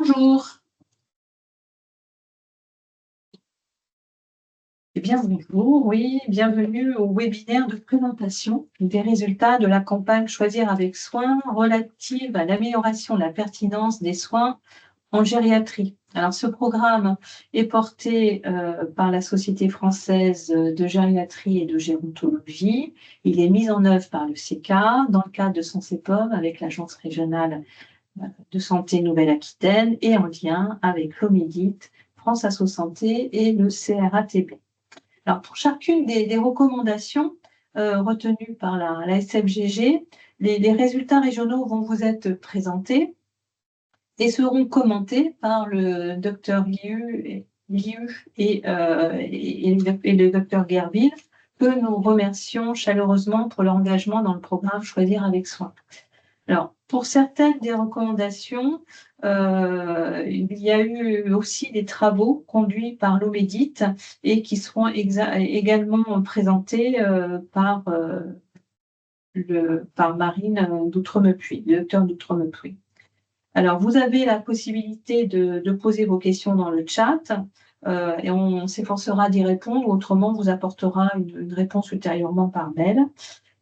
Bonjour. Eh bien, bonjour, oui, bienvenue au webinaire de présentation des résultats de la campagne Choisir avec soin relative à l'amélioration de la pertinence des soins en gériatrie. Alors, ce programme est porté par la Société française de gériatrie et de gérontologie. Il est mis en œuvre par le CECA dans le cadre de son CEPOM avec l'Agence régionale de santé Nouvelle-Aquitaine et en lien avec l'OMEDIT, France Asso Santé et le CRATB. Alors, pour chacune des recommandations retenues par la SFGG, les résultats régionaux vont vous être présentés et seront commentés par le docteur Liu et le docteur Guerville, que nous remercions chaleureusement pour leur engagement dans le programme Choisir avec soin. Alors, pour certaines des recommandations, il y a eu aussi des travaux conduits par l'OMEDIT et qui seront également présentés par Marine Doutremepuis, le docteur Doutremepuis. Alors, vous avez la possibilité de poser vos questions dans le chat et on s'efforcera d'y répondre, autrement on vous apportera une réponse ultérieurement par mail.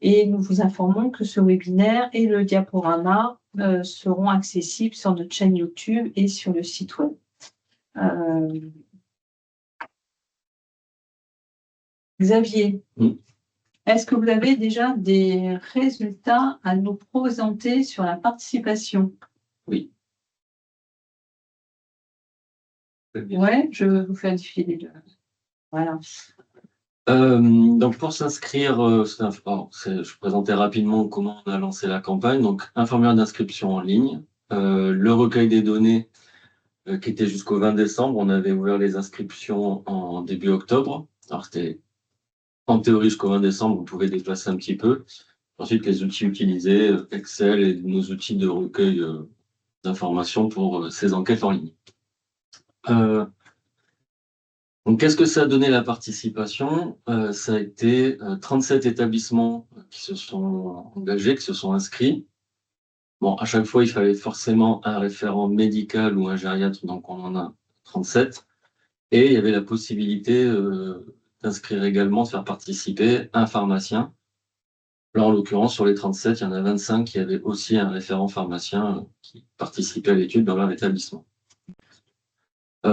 Et nous vous informons que ce webinaire et le diaporama seront accessibles sur notre chaîne YouTube et sur le site web. Xavier, est-ce que vous avez déjà des résultats à nous présenter sur la participation? Oui. Oui, je vous fais défiler les deux. Voilà. Donc pour s'inscrire, je présentais rapidement comment on a lancé la campagne. Donc infirmière d'inscription en ligne, le recueil des données qui était jusqu'au 20 décembre. On avait ouvert les inscriptions en début octobre. Alors c'était en théorie jusqu'au 20 décembre, vous pouvez déplacer un petit peu. Ensuite les outils utilisés, Excel et nos outils de recueil d'informations pour ces enquêtes en ligne. Donc, qu'est-ce que ça a donné la participation? Ça a été 37 établissements qui se sont engagés, qui se sont inscrits. Bon, à chaque fois, il fallait forcément un référent médical ou un gériatre, donc on en a 37. Et il y avait la possibilité d'inscrire également, de faire participer un pharmacien. Là, en l'occurrence, sur les 37, il y en a 25 qui avaient aussi un référent pharmacien qui participait à l'étude dans leur établissement. Au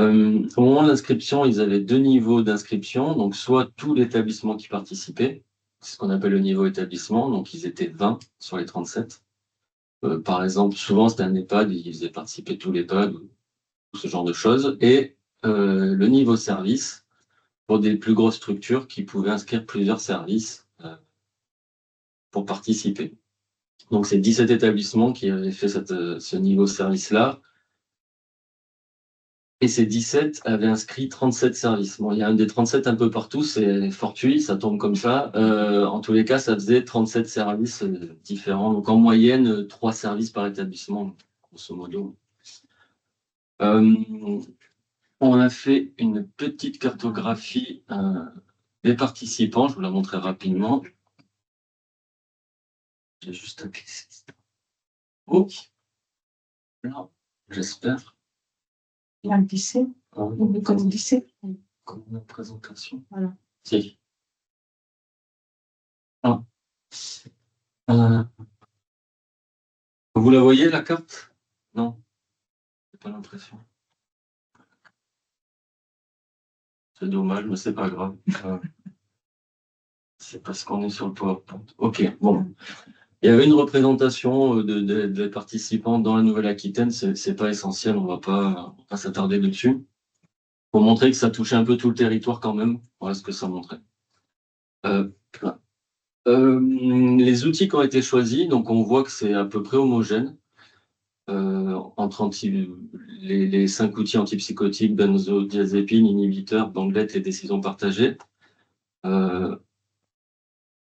moment de l'inscription, ils avaient deux niveaux d'inscription, donc soit tout l'établissement qui participait, c'est ce qu'on appelle le niveau établissement, donc ils étaient 20 sur les 37. Par exemple, souvent c'était un EHPAD, ils faisaient participer tous les EHPAD, ou ce genre de choses, et le niveau service, pour des plus grosses structures qui pouvaient inscrire plusieurs services pour participer. Donc c'est 17 établissements qui avaient fait ce niveau service-là. Et ces 17 avaient inscrit 37 services. Bon, il y a un des 37 un peu partout, c'est fortuit, ça tombe comme ça. En tous les cas, ça faisait 37 services différents. Donc en moyenne, 3 services par établissement, grosso modo. On a fait une petite cartographie des participants, je vous la montrerai rapidement. J'ai juste un clic. Oh, là, j'espère. Il y a un lycée, comme lycée. Comme une présentation. Voilà. Si. Ah. Vous la voyez, la carte? Non, j'ai pas l'impression. C'est dommage, mais c'est pas grave. C'est parce qu'on est sur le PowerPoint. Ok, bon. Il y avait une représentation des participants dans la Nouvelle-Aquitaine, c'est pas essentiel, on va pas s'attarder dessus. Pour montrer que ça touchait un peu tout le territoire quand même, voilà ce que ça montrait. Les outils qui ont été choisis, donc on voit que c'est à peu près homogène. Entre les 5 outils antipsychotiques, benzodiazépines, inhibiteurs, bandelettes et décisions partagées.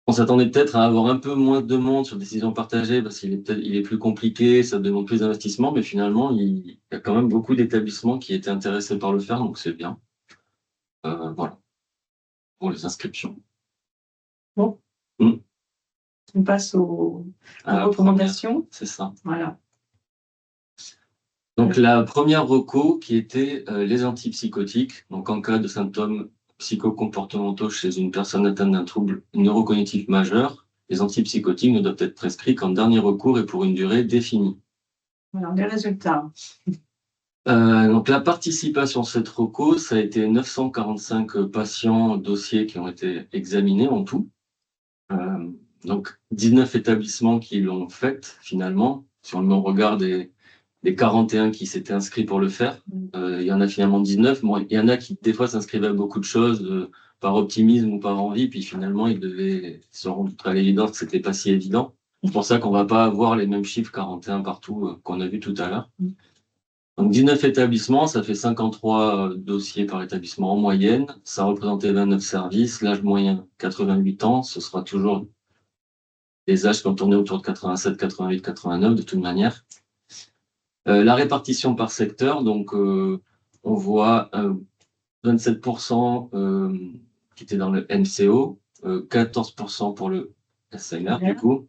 On s'attendait peut-être à avoir un peu moins de demande sur décisions partagées parce qu'il est plus compliqué, ça demande plus d'investissement, mais finalement, il y a quand même beaucoup d'établissements qui étaient intéressés par le faire, donc c'est bien. Voilà, pour les inscriptions. Bon. On passe aux recommandations. C'est ça. Voilà. Donc, la première reco qui était les antipsychotiques. Donc, en cas de symptômes psychocomportementaux chez une personne atteinte d'un trouble neurocognitif majeur, les antipsychotiques ne doivent être prescrits qu'en dernier recours et pour une durée définie. Alors, les résultats. Donc, la participation à cette reco, ça a été 945 patients dossiers qui ont été examinés en tout. Donc, 19 établissements qui l'ont fait finalement. Si on regarde les 41 qui s'étaient inscrits pour le faire, il y en a finalement 19. Bon, il y en a qui, des fois, s'inscrivaient à beaucoup de choses par optimisme ou par envie, puis finalement, ils devaient se rendre à l'évidence que c'était pas si évident. C'est pour ça qu'on va pas avoir les mêmes chiffres 41 partout qu'on a vu tout à l'heure. Donc 19 établissements, ça fait 53 dossiers par établissement en moyenne. Ça représentait 29 services. L'âge moyen 88 ans. Ce sera toujours les âges qui ont tourné autour de 87, 88, 89 de toute manière. La répartition par secteur, donc on voit 27% qui étaient dans le MCO, 14% pour le SMR du coup,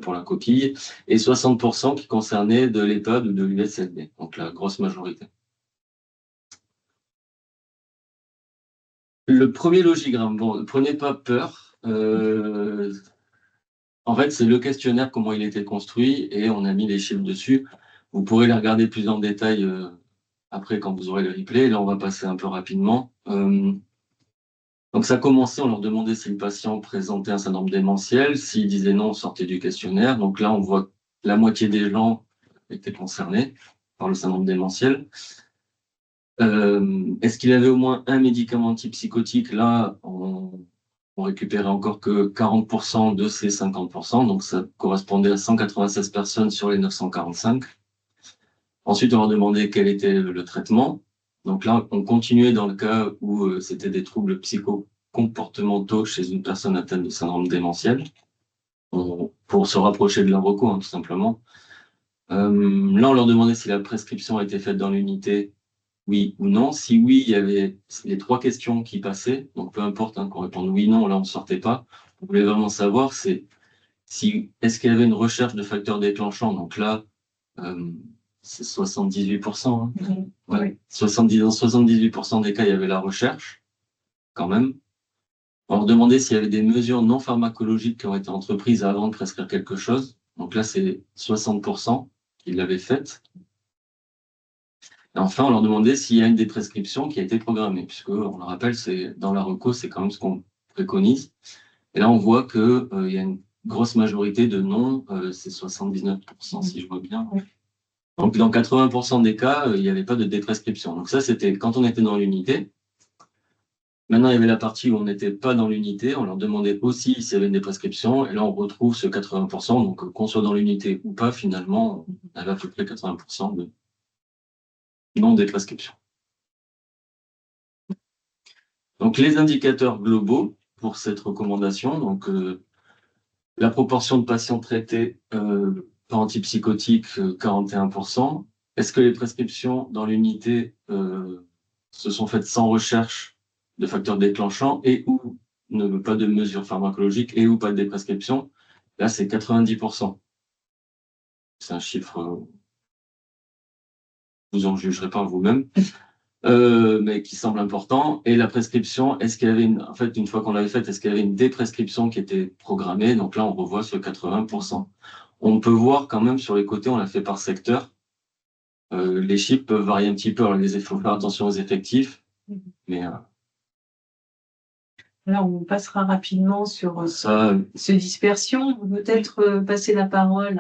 pour la coquille, et 60% qui concernaient de l'EHPAD ou de l'USLD, donc la grosse majorité. Le premier logigramme, bon, ne prenez pas peur. En fait, c'est le questionnaire, comment il était construit, et on a mis les chiffres dessus. Vous pourrez les regarder plus en détail après quand vous aurez le replay. Là, on va passer un peu rapidement. Donc, ça a commencé, on leur demandait si le patient présentait un syndrome démentiel. S'il disait non, on sortait du questionnaire. Donc là, on voit que la moitié des gens étaient concernés par le syndrome démentiel. Est-ce qu'il avait au moins un médicament antipsychotique? Là, on récupérait encore que 40% de ces 50%, donc ça correspondait à 196 personnes sur les 945. Ensuite, on leur demandait quel était le traitement. Donc là, on continuait dans le cas où c'était des troubles psychocomportementaux chez une personne atteinte de syndrome démentiel, pour se rapprocher de leur recours, tout simplement. Là, on leur demandait si la prescription a été faite dans l'unité, oui ou non. Si oui, il y avait les 3 questions qui passaient. Donc, peu importe qu'on réponde oui, non, là, on ne sortait pas. On voulait vraiment savoir, c'est est-ce qu'il y avait une recherche de facteurs déclenchants. Donc là, c'est 78%. Ouais. Dans 78% des cas, il y avait la recherche, quand même. On leur demandait s'il y avait des mesures non pharmacologiques qui ont été entreprises avant de prescrire quelque chose. Donc là, c'est 60% qui l'avaient faite. Et enfin, on leur demandait s'il y a une des prescriptions qui a été programmée, puisque, on le rappelle, dans la reco, c'est quand même ce qu'on préconise. Et là, on voit qu'il y a une grosse majorité de non, c'est 79%, si je vois bien. Donc, dans 80% des cas, il n'y avait pas de déprescription. Donc ça, c'était quand on était dans l'unité. Maintenant, il y avait la partie où on n'était pas dans l'unité. On leur demandait aussi s'il y avait une déprescription. Et là, on retrouve ce 80%. Donc, qu'on soit dans l'unité ou pas, finalement, on avait à peu près 80% de non-déprescription. Donc, les indicateurs globaux pour cette recommandation, donc la proportion de patients traités par antipsychotiques, 41%. Est-ce que les prescriptions dans l'unité se sont faites sans recherche de facteurs déclenchants et ou pas de mesures pharmacologiques et ou pas de prescriptions? Là, c'est 90%. C'est un chiffre, vous en jugerez pas vous-même. Mais qui semble important. Et la prescription, est-ce qu'il y avait en fait, une fois qu'on l'avait faite, est-ce qu'il y avait une déprescription qui était programmée? Donc là, on revoit ce 80%. On peut voir quand même sur les côtés, on l'a fait par secteur. Les chiffres peuvent varier un petit peu. Alors, il faut faire attention aux effectifs. Mais là, on passera rapidement sur ce dispersion. Peut-être passer la parole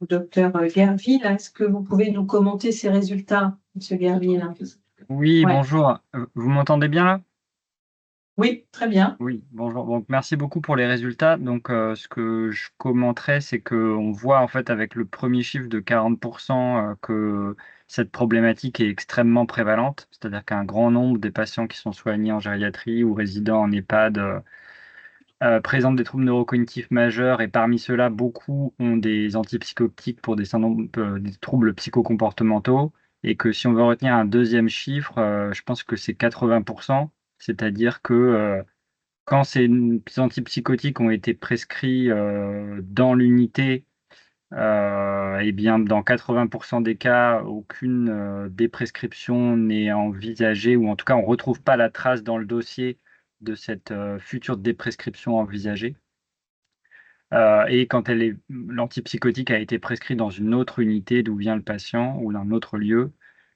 au docteur Guerville. Est-ce que vous pouvez nous commenter ces résultats, monsieur Guerville? Oui, bonjour. Vous m'entendez bien là? Oui, très bien. Oui, bonjour. Donc, merci beaucoup pour les résultats. Donc, ce que je commenterais, c'est qu'on voit en fait avec le premier chiffre de 40% que cette problématique est extrêmement prévalente. C'est-à-dire qu'un grand nombre des patients qui sont soignés en gériatrie ou résidant en EHPAD présentent des troubles neurocognitifs majeurs et parmi ceux-là, beaucoup ont des antipsychotiques pour des troubles psychocomportementaux. Et que si on veut retenir un deuxième chiffre, je pense que c'est 80%. C'est-à-dire que quand ces antipsychotiques ont été prescrits dans l'unité, eh bien, dans 80% des cas, aucune déprescription n'est envisagée, ou en tout cas, on ne retrouve pas la trace dans le dossier de cette future déprescription envisagée. Et quand l'antipsychotique a été prescrit dans une autre unité d'où vient le patient ou d'un autre lieu,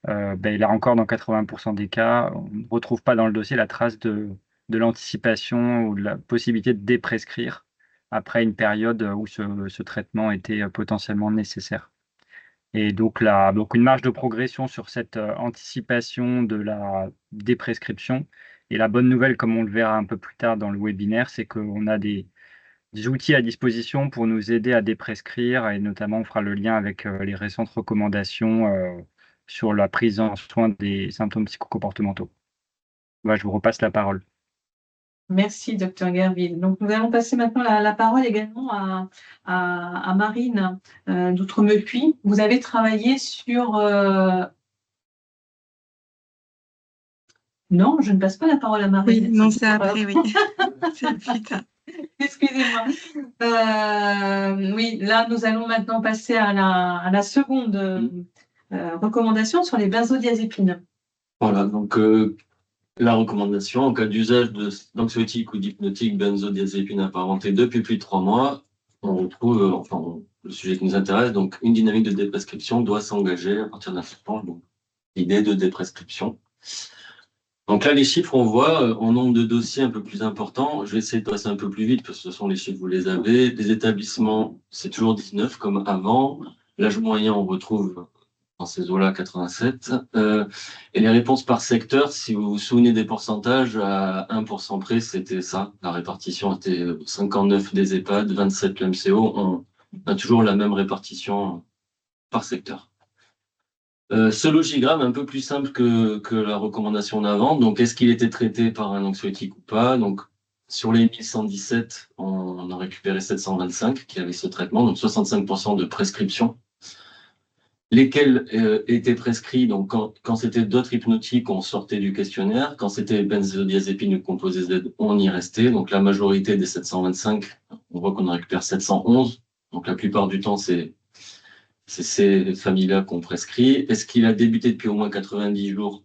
là encore, dans 80% des cas, on ne retrouve pas dans le dossier la trace de l'anticipation ou de la possibilité de déprescrire après une période où ce traitement était potentiellement nécessaire. Et donc une marge de progression sur cette anticipation de la déprescription. Et la bonne nouvelle, comme on le verra un peu plus tard dans le webinaire, c'est qu'on a des outils à disposition pour nous aider à déprescrire, et notamment on fera le lien avec les récentes recommandations sur la prise en soin des symptômes psychocomportementaux. Je vous repasse la parole. Merci, Dr Gerville. Donc, nous allons passer maintenant la parole également à Marine d'Outremepuis. Vous avez travaillé sur... Non, je ne passe pas la parole à Marine. Oui, non, c'est après, oui. C'est plus tard. Excusez-moi. Oui, là, nous allons maintenant passer à la seconde recommandation sur les benzodiazépines. Voilà, donc la recommandation, en cas d'usage d'anxiolytiques ou d'hypnotiques benzodiazépines apparentés depuis plus de 3 mois, on retrouve, le sujet qui nous intéresse, donc une dynamique de déprescription doit s'engager à partir d'un certain temps, donc l'idée de déprescription. Donc là, les chiffres, on voit en nombre de dossiers un peu plus importants. Je vais essayer de passer un peu plus vite parce que ce sont les chiffres, vous les avez. Les établissements, c'est toujours 19 comme avant. L'âge moyen, on retrouve dans ces eaux-là 87. Et les réponses par secteur, si vous vous souvenez des pourcentages, à 1% près, c'était ça. La répartition était 59 des EHPAD, 27 le MCO. On a toujours la même répartition par secteur. Ce logigramme est un peu plus simple que la recommandation d'avant. Donc, est-ce qu'il était traité par un anxiolytique ou pas? Donc, sur les 1117, on a récupéré 725 qui avaient ce traitement, donc 65% de prescription. Lesquels étaient prescrits, donc quand c'était d'autres hypnotiques, on sortait du questionnaire. Quand c'était benzodiazépine ou composé Z, on y restait. Donc, la majorité des 725, on voit qu'on en récupère 711. Donc, la plupart du temps, c'est ces familles-là qu'on prescrit. Est-ce qu'il a débuté depuis au moins 90 jours?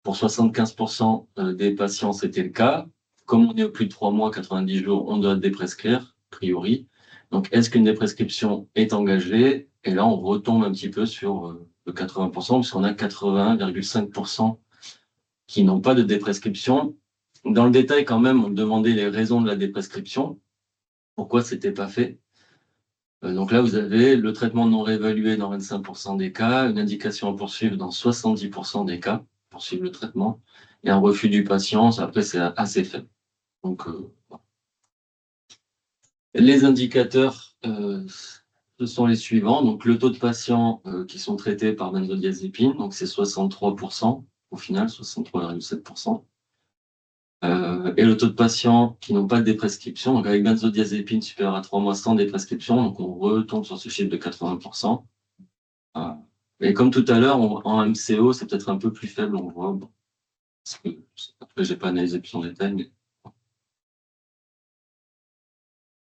Pour 75% des patients, c'était le cas. Comme on est au plus de 3 mois, 90 jours, on doit déprescrire, a priori. Donc, est-ce qu'une déprescription est engagée? Et là, on retombe un petit peu sur le 80%, puisqu'on a 81,5% qui n'ont pas de déprescription. Dans le détail, quand même, on demandait les raisons de la déprescription. Pourquoi c'était pas fait? Donc là, vous avez le traitement non réévalué dans 25% des cas, une indication à poursuivre dans 70% des cas, poursuivre le traitement, et un refus du patient, après c'est assez faible. Donc, les indicateurs, ce sont les suivants. Donc le taux de patients qui sont traités par benzodiazépine, donc c'est 63%, au final, 63,7%. Et le taux de patients qui n'ont pas de déprescription, donc avec benzodiazépine supérieur à 3 mois sans déprescription, donc on retombe sur ce chiffre de 80%. Et comme tout à l'heure, en MCO, c'est peut-être un peu plus faible, on voit. Bon, parce que, après, j'ai pas analysé plus en détail. Mais...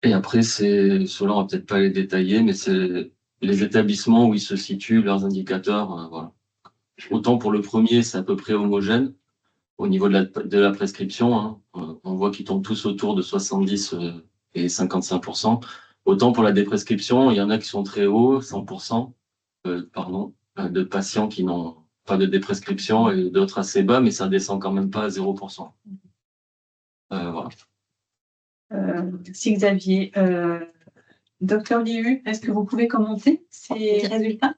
Et après, ceux-là, on va peut-être pas les détailler, mais c'est les établissements où ils se situent, leurs indicateurs. Voilà. Autant pour le premier, c'est à peu près homogène. Au niveau de la prescription, hein, on voit qu'ils tombent tous autour de 70 et 55%. Autant pour la déprescription, il y en a qui sont très hauts, 100%, de patients qui n'ont pas de déprescription et d'autres assez bas, mais ça descend quand même pas à 0%. Voilà. Merci Xavier. Docteur Liu, est-ce que vous pouvez commenter ces résultats?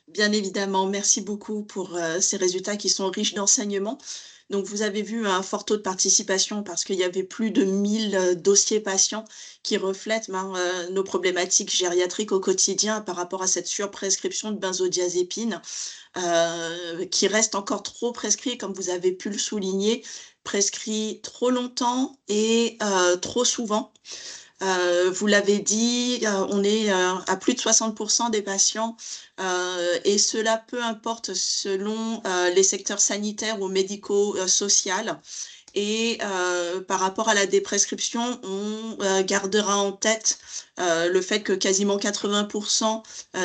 Bien évidemment, merci beaucoup pour ces résultats qui sont riches d'enseignements. Donc, vous avez vu un fort taux de participation parce qu'il y avait plus de 1000 dossiers patients qui reflètent nos problématiques gériatriques au quotidien par rapport à cette surprescription de benzodiazépine qui reste encore trop prescrit, comme vous avez pu le souligner, prescrit trop longtemps et trop souvent. Vous l'avez dit, on est à plus de 60% des patients et cela peu importe selon les secteurs sanitaires ou médico-sociaux. Et par rapport à la déprescription, on gardera en tête le fait que quasiment 80%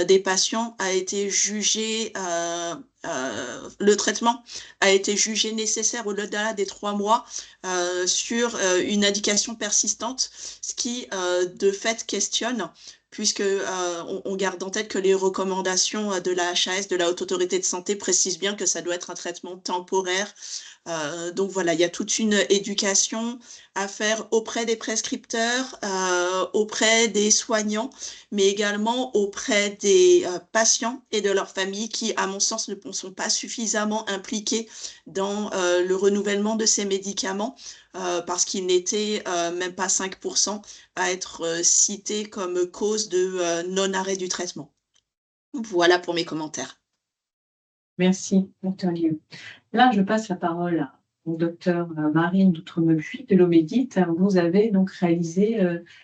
des patients a été jugé, le traitement a été jugé nécessaire au-delà des 3 mois sur une indication persistante, ce qui de fait questionne, puisque on garde en tête que les recommandations de la HAS, de la Haute Autorité de Santé, précisent bien que ça doit être un traitement temporaire. Donc voilà, il y a toute une éducation à faire auprès des prescripteurs, auprès des soignants, mais également auprès des patients et de leurs familles qui, à mon sens, ne sont pas suffisamment impliqués dans le renouvellement de ces médicaments parce qu'ils n'étaient même pas 5% à être cités comme cause de non-arrêt du traitement. Voilà pour mes commentaires. Merci, docteur Liu. Là, je passe la parole au docteur Marine Doutremebuis de l'Omédite. Vous avez donc réalisé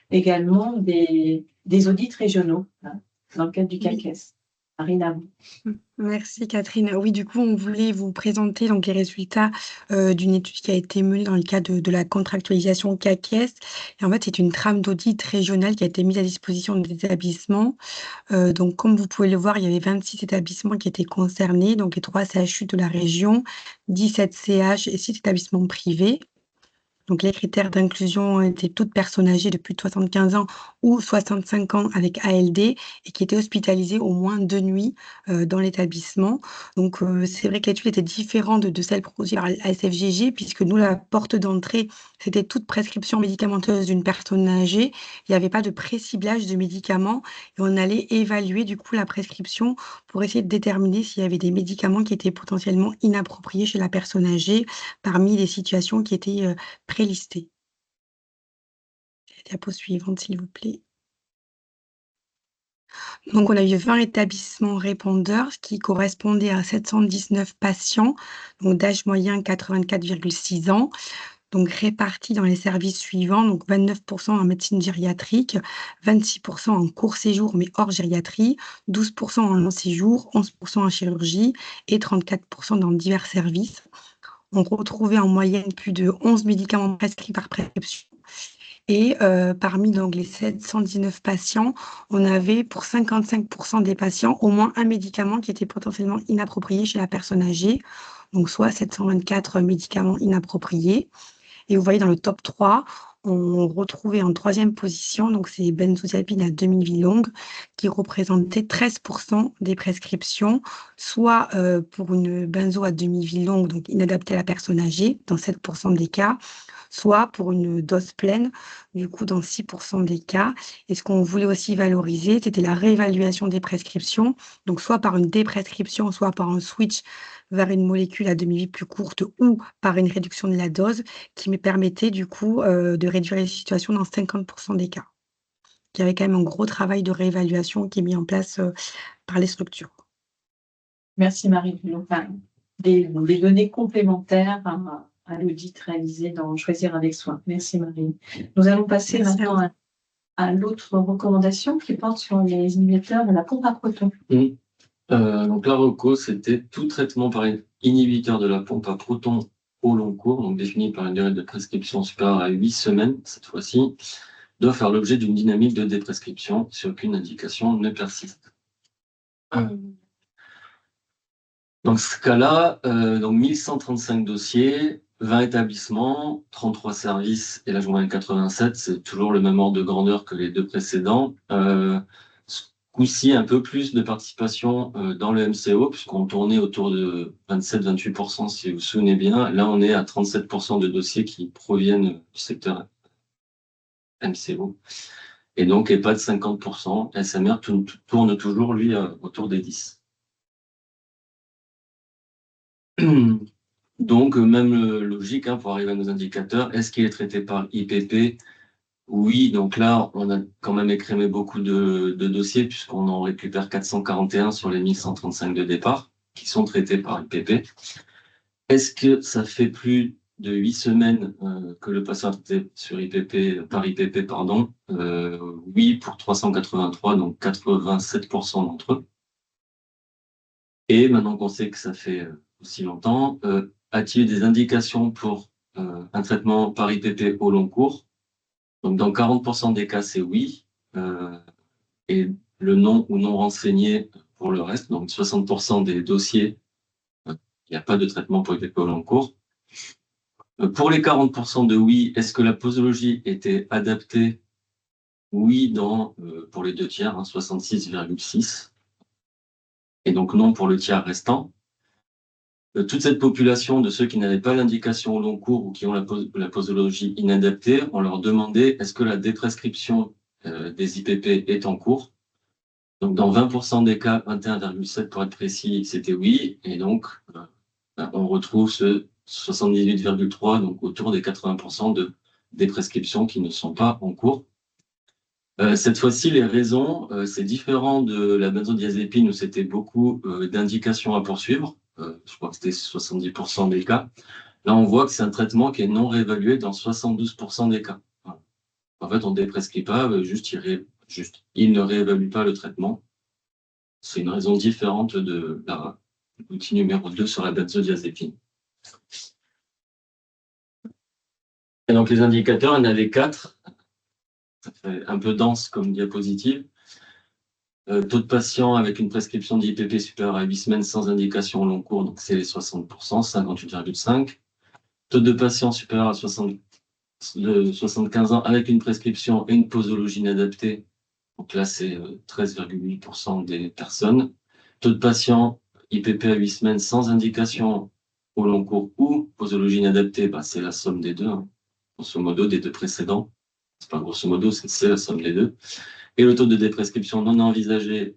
également des audits régionaux dans le cadre du Oui. CAQES. Marine, à vous. Merci Catherine. Oui, du coup, on voulait vous présenter donc les résultats d'une étude qui a été menée dans le cadre de la contractualisation CAQES. Et en fait, c'est une trame d'audit régionale qui a été mise à disposition des établissements. Donc, comme vous pouvez le voir, il y avait 26 établissements qui étaient concernés, donc les 3 CHU de la région, 17 CH et 6 établissements privés. Donc, les critères d'inclusion étaient toute personne âgée de plus de 75 ans ou 65 ans avec ALD et qui était hospitalisée au moins 2 nuits dans l'établissement. Donc, c'est vrai que l'étude était différente de celle proposée par la SFGG puisque nous, la porte d'entrée, c'était toute prescription médicamenteuse d'une personne âgée. Il n'y avait pas de pré-ciblage de médicaments et on allait évaluer du coup la prescription pour essayer de déterminer s'il y avait des médicaments qui étaient potentiellement inappropriés chez la personne âgée parmi les situations qui étaient prélistées. La diapo suivante, s'il vous plaît. Donc, on a eu 20 établissements répondeurs, ce qui correspondait à 719 patients, donc d'âge moyen 84,6 ans, donc répartis dans les services suivants, donc 29% en médecine gériatrique, 26% en court séjour mais hors gériatrie, 12% en long séjour, 11% en chirurgie et 34% dans divers services. On retrouvait en moyenne plus de 11 médicaments prescrits par prescription. Et parmi donc les 719 patients, on avait pour 55% des patients au moins un médicament qui était potentiellement inapproprié chez la personne âgée, donc soit 724 médicaments inappropriés. Et vous voyez dans le top 3, on retrouvait en 3e position, donc c'est benzodiazépine à demi-vie longue, qui représentait 13% des prescriptions, soit pour une benzo à demi-vie longue, donc inadaptée à la personne âgée, dans 7% des cas, soit pour une dose pleine, du coup dans 6% des cas. Et ce qu'on voulait aussi valoriser, c'était la réévaluation des prescriptions, donc soit par une déprescription, soit par un switch vers une molécule à demi-vie plus courte ou par une réduction de la dose qui me permettait du coup de réduire les situations dans 50% des cas. Il y avait quand même un gros travail de réévaluation qui est mis en place par les structures. Merci Marine. Enfin, des données complémentaires à l'audit réalisé dans Choisir avec soin. Merci Marine. Nous allons passer Merci maintenant à l'autre recommandation qui porte sur les inhibiteurs de la pompe à proton. Donc la reco, c'était tout traitement par inhibiteur de la pompe à proton au long cours, donc défini par une durée de prescription supérieure à 8 semaines, cette fois-ci, doit faire l'objet d'une dynamique de déprescription si aucune indication ne persiste. Dans ce cas-là, donc 1135 dossiers, 20 établissements, 33 services et l'âge moyen 87, c'est toujours le même ordre de grandeur que les 2 précédents. Ce coup-ci, un peu plus de participation dans le MCO, puisqu'on tournait autour de 27-28%, si vous vous souvenez bien. Là, on est à 37% de dossiers qui proviennent du secteur MCO. Et donc, EHPAD 50%, SMR tourne toujours, lui, autour des 10%. Donc, même logique pour arriver à nos indicateurs. Est-ce qu'il est traité par IPP? Oui, donc là, on a quand même écrémé beaucoup de dossiers puisqu'on en récupère 441 sur les 1135 de départ qui sont traités par IPP. Est-ce que ça fait plus de 8 semaines que le patient était sur par IPP, pardon. Oui, pour 383, donc 87% d'entre eux. Et maintenant qu'on sait que ça fait aussi longtemps, a-t-il des indications pour un traitement par IPP au long cours. Donc, dans 40% des cas, c'est oui. Et le non ou non renseigné pour le reste. Donc, 60% des dossiers, il n'y a pas de traitement pour IPP au long cours. Pour les 40% de oui, est-ce que la posologie était adaptée? Oui, pour les 2 tiers, 66,6. Et donc non pour le tiers restant. Toute cette population de ceux qui n'avaient pas l'indication au long cours ou qui ont la posologie inadaptée, on leur demandait est-ce que la déprescription des IPP est en cours. Donc dans 20% des cas, 21,7 pour être précis, c'était oui. Et donc on retrouve ce 78,3, donc autour des 80% de déprescriptions qui ne sont pas en cours. Cette fois-ci, les raisons, c'est différent de la benzodiazépine où c'était beaucoup d'indications à poursuivre. Je crois que c'était 70% des cas. Là, on voit que c'est un traitement qui est non réévalué dans 72% des cas. Voilà. En fait, on ne déprescrit pas, il ne réévalue pas le traitement. C'est une raison différente de l'outil numéro 2 sur la benzodiazépine. Et donc, les indicateurs, il y en avait 4. Ça fait un peu dense comme diapositive. Taux de patients avec une prescription d'IPP supérieure à 8 semaines sans indication au long cours, donc c'est les 60%, 58,5. Taux de patients supérieur à 75 ans avec une prescription et une posologie inadaptée, donc là c'est 13,8% des personnes. Taux de patients IPP à 8 semaines sans indication au long cours ou posologie inadaptée, c'est la somme des deux, grosso modo des deux précédents. C'est pas grosso modo, c'est la somme des deux. Et le taux de déprescription non envisagé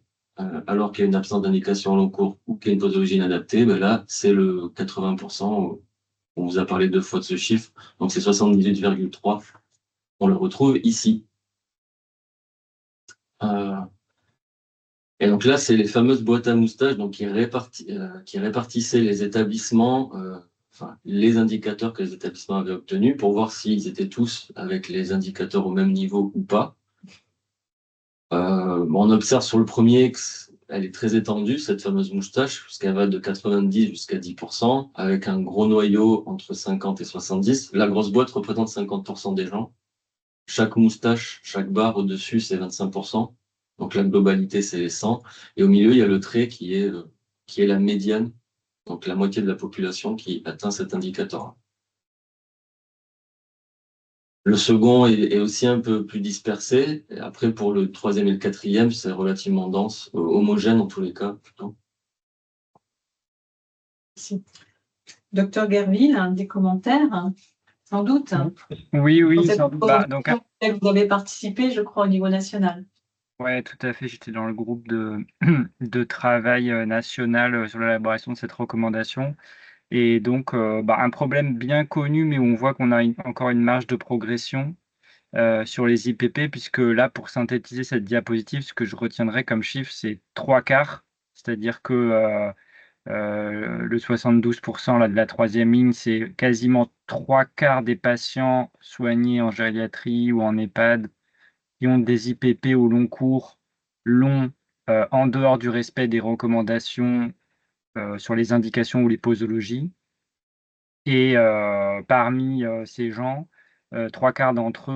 alors qu'il y a une absence d'indication au long cours ou qu'il y a une posologie inadaptée, là, c'est le 80%. On vous a parlé 2 fois de ce chiffre. Donc, c'est 78,3. On le retrouve ici. Et donc là, c'est les fameuses boîtes à moustaches donc, qui répartissaient les établissements, les indicateurs que les établissements avaient obtenus pour voir s'ils étaient tous avec les indicateurs au même niveau ou pas. On observe sur le premier qu'elle est très étendue, cette fameuse moustache, puisqu'elle va de 90 jusqu'à 10%, avec un gros noyau entre 50 et 70. La grosse boîte représente 50% des gens. Chaque moustache, chaque barre au-dessus, c'est 25%. Donc la globalité, c'est les 100. Et au milieu, il y a le trait qui est la médiane, donc la moitié de la population qui atteint cet indicateur. Le second est aussi un peu plus dispersé. Et après, pour le troisième et le quatrième, c'est relativement dense, homogène en tous les cas, plutôt. Merci. Docteur Gerville, des commentaires, sans doute. Oui, sans doute. Donc, vous avez participé, je crois, au niveau national. Oui, tout à fait. J'étais dans le groupe de travail national sur l'élaboration de cette recommandation. Et donc, un problème bien connu, mais où on voit qu'on a encore une marge de progression sur les IPP, puisque là, pour synthétiser cette diapositive, ce que je retiendrai comme chiffre, c'est 3/4. C'est-à-dire que le 72% là, de la troisième ligne, c'est quasiment 3/4 des patients soignés en gériatrie ou en EHPAD qui ont des IPP au long cours longs en dehors du respect des recommandations sur les indications ou les posologies. Et parmi ces gens, chez 3/4 d'entre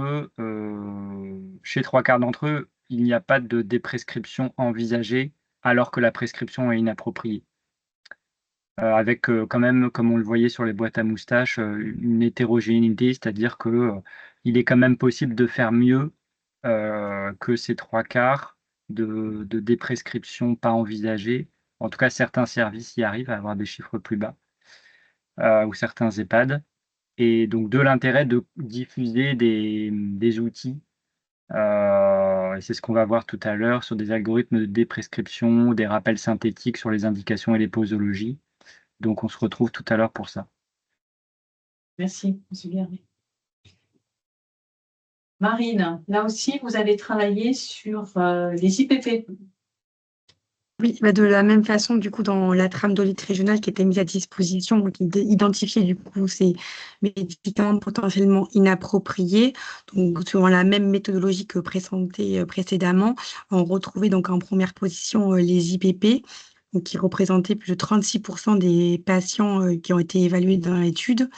eux, il n'y a pas de déprescription envisagée alors que la prescription est inappropriée. Avec quand même, comme on le voyait sur les boîtes à moustaches, une hétérogénéité, c'est-à-dire que il est quand même possible de faire mieux que ces 3/4 de déprescription pas envisagée. En tout cas, certains services y arrivent à avoir des chiffres plus bas, ou certains EHPAD. Et donc de l'intérêt de diffuser des outils, et c'est ce qu'on va voir tout à l'heure sur des algorithmes de déprescription, des rappels synthétiques sur les indications et les posologies. Donc on se retrouve tout à l'heure pour ça. Merci, M. Gerville. Marine, là aussi, vous avez travaillé sur les IPP. Oui, de la même façon, du coup, dans la trame d'audit régionale qui était mise à disposition, donc identifier du coup ces médicaments potentiellement inappropriés, donc suivant la même méthodologie que présentée précédemment, on retrouvait donc en première position les IPP. donc qui représentait plus de 36% des patients qui ont été évalués dans l'étude.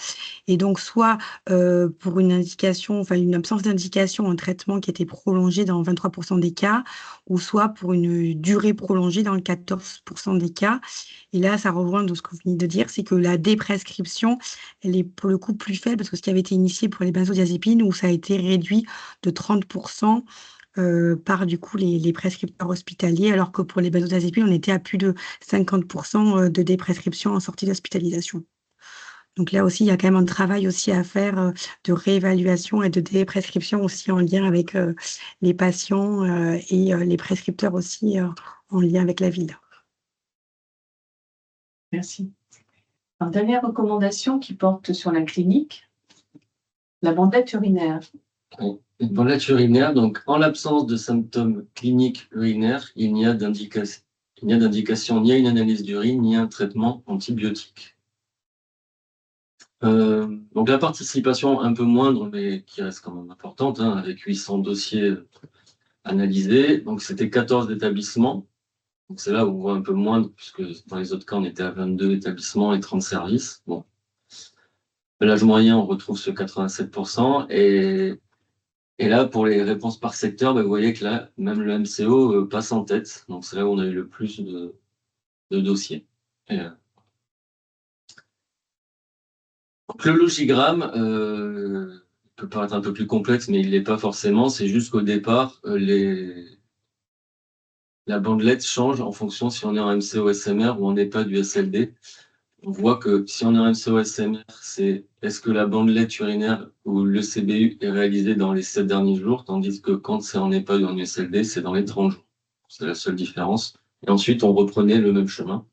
Et donc, soit pour une indication, enfin une absence d'indication, un traitement qui était prolongé dans 23% des cas, ou soit pour une durée prolongée dans le 14% des cas. Et là, ça rejoint de ce que vous venez de dire, c'est que la déprescription, elle est pour le coup plus faible, parce que ce qui avait été initié pour les benzodiazépines, où ça a été réduit de 30% par du coup les prescripteurs hospitaliers, alors que pour les benzodiazépines, on était à plus de 50% de déprescription en sortie d'hospitalisation. Donc là aussi, il y a quand même un travail aussi à faire de réévaluation et de déprescription aussi en lien avec les patients et les prescripteurs aussi en lien avec la ville. Merci. Alors, dernière recommandation qui porte sur la clinique, la bandelette urinaire. Une bandelette urinaire, donc en l'absence de symptômes cliniques urinaires, il n'y a d'indication ni à une analyse d'urine, ni à un traitement antibiotique. Donc la participation un peu moindre, mais qui reste quand même importante, hein, avec 800 dossiers analysés. Donc c'était 14 établissements. Donc c'est là où on voit un peu moindre, puisque dans les autres cas, on était à 22 établissements et 30 services. Bon. L'âge moyen, on retrouve ce 87%. Et là, pour les réponses par secteur, vous voyez que là, même le MCO passe en tête. Donc c'est là où on a eu le plus de dossiers. Donc, le logigramme peut paraître un peu plus complexe, mais il ne l'est pas forcément. C'est juste qu'au départ, la bandelette change en fonction si on est en MCO-SMR ou on n'est pas du SLD. On voit que si on est en MCO-SMR, c'est est-ce que la bandelette urinaire ou le CBU est réalisé dans les 7 derniers jours, tandis que quand c'est en EHPAD ou en USLD, c'est dans les 30 jours. C'est la seule différence. Et ensuite, on reprenait le même chemin.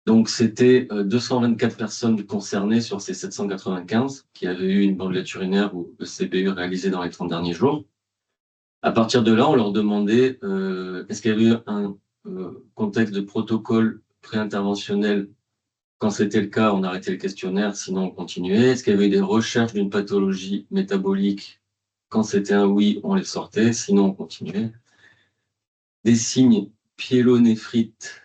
Donc, c'était 224 personnes concernées sur ces 795 qui avaient eu une bandelette urinaire ou le CBU réalisé dans les 30 derniers jours. À partir de là, on leur demandait est-ce qu'il y avait eu un contexte de protocole préinterventionnel. Quand c'était le cas, on arrêtait le questionnaire, sinon on continuait. Est-ce qu'il y avait eu des recherches d'une pathologie métabolique? Quand c'était un oui, on les sortait, sinon on continuait. Des signes pyélonéphrite,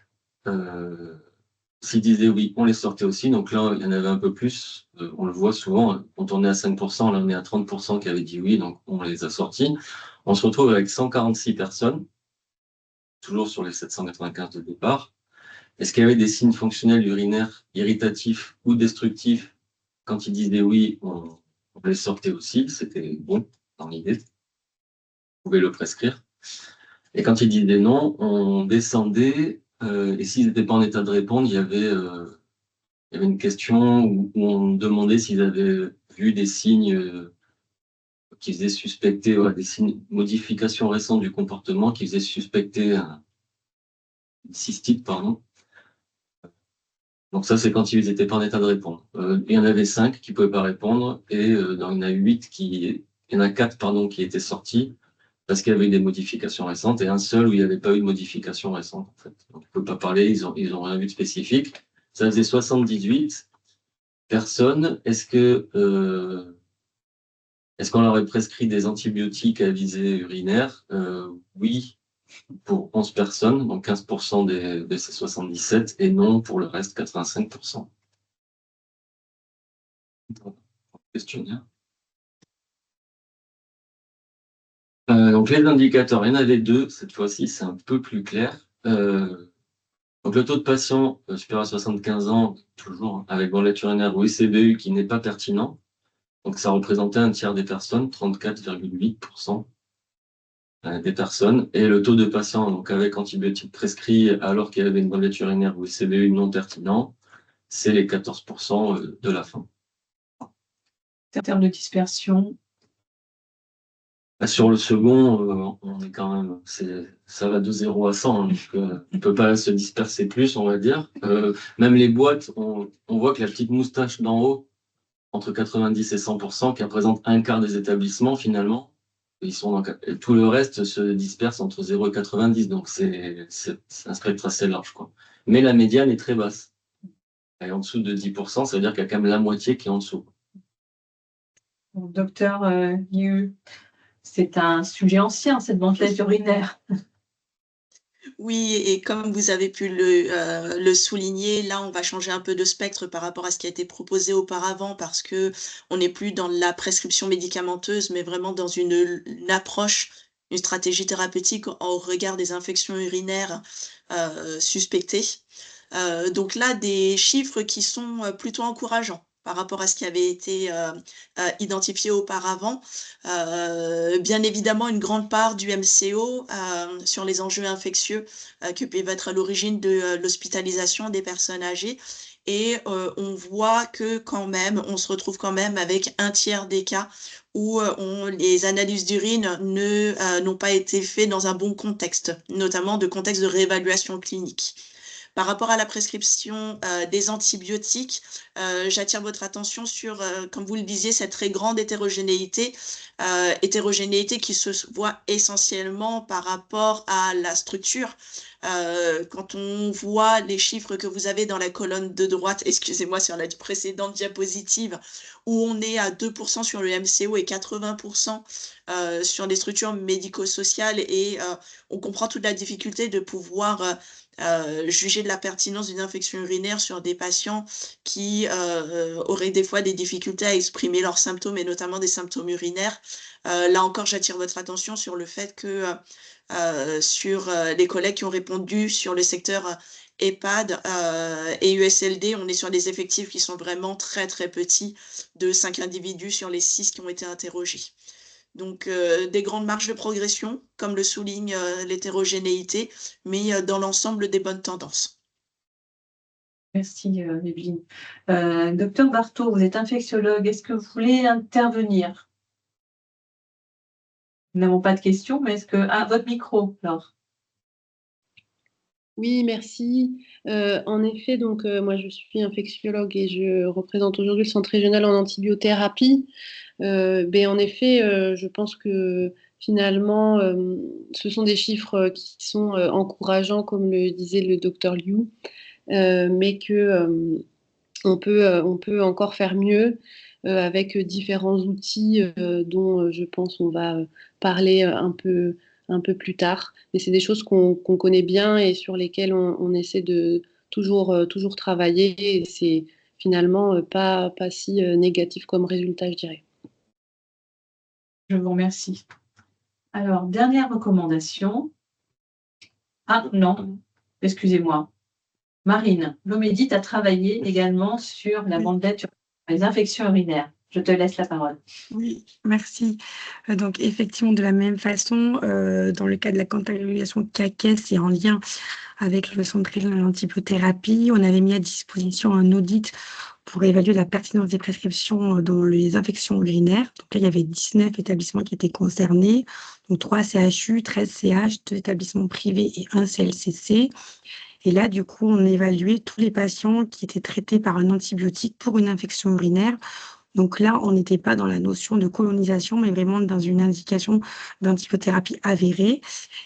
s'ils disaient oui, on les sortait aussi. Donc là, il y en avait un peu plus. On le voit souvent, quand on est à 5%, là on est à 30% qui avaient dit oui, donc on les a sortis. On se retrouve avec 146 personnes, toujours sur les 795 de départ. Est-ce qu'il y avait des signes fonctionnels urinaires irritatifs ou destructifs? Quand ils disaient oui, on les sortait aussi. C'était bon dans l'idée. On pouvait le prescrire. Et quand ils disaient non, on descendait. Et s'ils n'étaient pas en état de répondre, il y avait une question où on demandait s'ils avaient vu des signes qui faisaient suspecter, des signes, modifications récentes du comportement qui faisaient suspecter une cystite, pardon. Donc ça, c'est quand ils n'étaient pas en état de répondre. Il y en avait 5 qui ne pouvaient pas répondre et il y en a 4 qui étaient sortis parce qu'il y avait eu des modifications récentes et un seul où il n'y avait pas eu de modification récente. En fait. Donc, on ne peut pas parler, ils ont rien vu de spécifique. Ça faisait 78 personnes. Est-ce qu'on leur a prescrit des antibiotiques à visée urinaire? Oui, pour 11 personnes, donc 15% de ces 77, et non pour le reste, 85%. Questionnaire. Donc les indicateurs, il y en avait 2, cette fois-ci c'est un peu plus clair. Donc le taux de patients supérieur à 75 ans, toujours avec bandelette urinaire ou CBU qui n'est pas pertinent. Donc ça représentait un tiers des personnes, 34,8% des personnes. Et le taux de patients donc avec antibiotiques prescrits alors qu'il y avait une bandelette urinaire ou CBU non pertinent, c'est les 14% de la fin. En termes de dispersion, sur le second, on est quand même, ça va de 0 à 100, hein, donc on ne peut pas se disperser plus, on va dire. Même les boîtes, on voit que la petite moustache d'en haut, entre 90 et 100%, qui représente un quart des établissements finalement, tout le reste se disperse entre 0 et 90, donc c'est un spectre assez large, quoi. Mais la médiane est très basse. Elle est en dessous de 10%, ça veut dire qu'il y a quand même la moitié qui est en dessous. Docteur Liu, c'est un sujet ancien, cette bandelette urinaire. Oui, et comme vous avez pu le souligner, là, on va changer un peu de spectre par rapport à ce qui a été proposé auparavant parce que on n'est plus dans la prescription médicamenteuse, mais vraiment dans une approche, une stratégie thérapeutique au regard des infections urinaires, suspectées. Donc là, des chiffres qui sont, plutôt encourageants par rapport à ce qui avait été, identifié auparavant. Bien évidemment, une grande part du MCO, sur les enjeux infectieux, qui peuvent être à l'origine de, l'hospitalisation des personnes âgées et on voit que quand même, on se retrouve quand même avec un tiers des cas où, on les analyses d'urine n'ont pas été faits dans un bon contexte, notamment de contexte de réévaluation clinique. Par rapport à la prescription, des antibiotiques, j'attire votre attention sur, comme vous le disiez, cette très grande hétérogénéité qui se voit essentiellement par rapport à la structure. Quand on voit les chiffres que vous avez dans la colonne de droite, excusez-moi, sur la précédente diapositive, où on est à 2 sur le MCO et 80 sur les structures médico-sociales et on comprend toute la difficulté de pouvoir, juger de la pertinence d'une infection urinaire sur des patients qui, auraient des fois des difficultés à exprimer leurs symptômes et notamment des symptômes urinaires. Là encore, j'attire votre attention sur le fait que, sur, les collègues qui ont répondu sur le secteur, EHPAD, et USLD, on est sur des effectifs qui sont vraiment très, très petits, de 5 individus sur les 6 qui ont été interrogés. Donc, des grandes marges de progression, comme le souligne, l'hétérogénéité, mais, dans l'ensemble des bonnes tendances. Merci, Evelyne. Docteur Barthaud, vous êtes infectiologue. Est-ce que vous voulez intervenir? Nous n'avons pas de questions, mais est-ce que... Ah, votre micro, Laure. Oui, merci. En effet, donc moi je suis infectiologue et je représente aujourd'hui le Centre régional en antibiothérapie. En effet, je pense que finalement, ce sont des chiffres qui sont encourageants, comme le disait le docteur Liu, mais que on peut encore faire mieux avec différents outils dont je pense on va parler un peu plus tard. Mais c'est des choses qu'on connaît bien et sur lesquelles on essaie de toujours travailler. Et c'est finalement pas si négatif comme résultat, je dirais. Je vous remercie. Alors, dernière recommandation. Ah non, excusez-moi. Marine, l'Omédite a travaillé également sur la Oui. bandelette sur les infections urinaires. Je te laisse la parole. Oui, merci. Donc effectivement, de la même façon, dans le cas de la contamination CAQES et en lien avec le Centre régional de l'antibiothérapie, on avait mis à disposition un audit pour évaluer la pertinence des prescriptions dans les infections urinaires. Donc là, il y avait 19 établissements qui étaient concernés, donc 3 CHU, 13 CH, 2 établissements privés et 1 CLCC. Et là, du coup, on évaluait tous les patients qui étaient traités par un antibiotique pour une infection urinaire. Donc là, on n'était pas dans la notion de colonisation, mais vraiment dans une indication d'antibiothérapie avérée.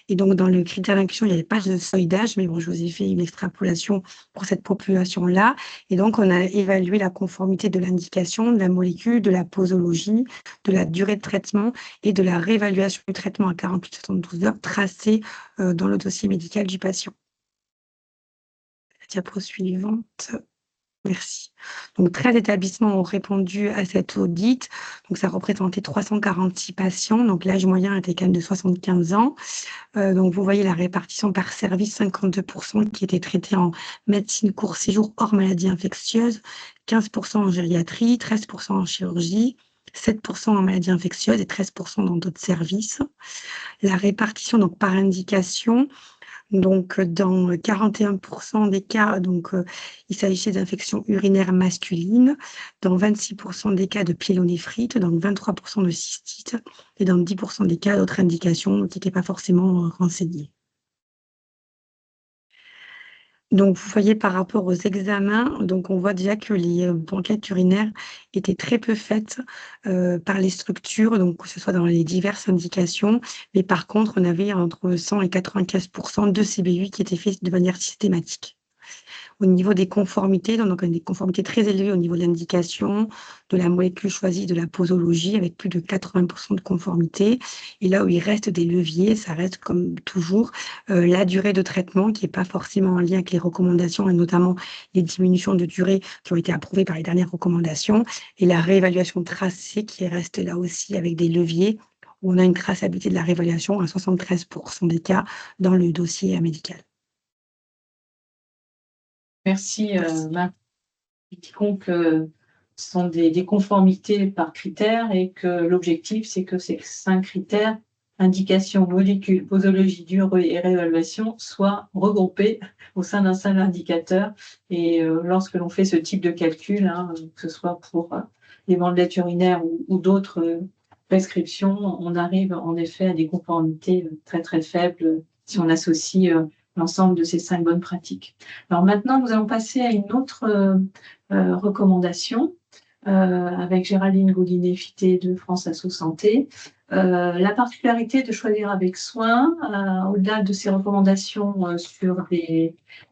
Et donc, dans le critère d'inclusion, il n'y avait pas de seuil d'âge, mais bon, je vous ai fait une extrapolation pour cette population-là. Et donc, on a évalué la conformité de l'indication, de la molécule, de la posologie, de la durée de traitement et de la réévaluation du traitement à 48-72 heures tracée dans le dossier médical du patient. La diapo suivante. Merci. Donc, 13 établissements ont répondu à cet audit. Donc, ça représentait 346 patients. Donc, l'âge moyen était quand même de 75 ans. Donc, vous voyez la répartition par service, 52% qui étaient traités en médecine court séjour hors maladie infectieuse, 15% en gériatrie, 13% en chirurgie, 7% en maladie infectieuse et 13% dans d'autres services. La répartition donc par indication. Donc, dans 41% des cas, il s'agissait d'infections urinaires masculines, dans 26% des cas de pyélonéphrite, dans 23% de cystite et dans 10% des cas d'autres indications qui n'étaient pas forcément renseignées. Donc, vous voyez par rapport aux examens, donc on voit déjà que les banquettes urinaires étaient très peu faites par les structures, donc que ce soit dans les diverses indications. Mais par contre, on avait entre 100 et 95% de CBU qui étaient faits de manière systématique. Au niveau des conformités, donc on a des conformités très élevées au niveau de l'indication, de la molécule choisie, de la posologie, avec plus de 80% de conformité. Et là où il reste des leviers, ça reste comme toujours la durée de traitement qui n'est pas forcément en lien avec les recommandations et notamment les diminutions de durée qui ont été approuvées par les dernières recommandations et la réévaluation tracée qui reste là aussi avec des leviers où on a une traçabilité de la réévaluation à 73% des cas dans le dossier médical. Merci, Marc. Indiquons que ce sont des conformités par critères et que l'objectif, c'est que ces 5 critères, indication, molécule, posologie, durée et réévaluation, soient regroupés au sein d'un seul indicateur. Et lorsque l'on fait ce type de calcul, que ce soit pour les bandelettes urinaires ou d'autres prescriptions, on arrive en effet à des conformités très très faibles si on associe l'ensemble de ces 5 bonnes pratiques. Alors maintenant, nous allons passer à une autre recommandation avec Géraldine Goulinet-Fité de France Asso Santé. La particularité de choisir avec soin, au-delà de ces recommandations sur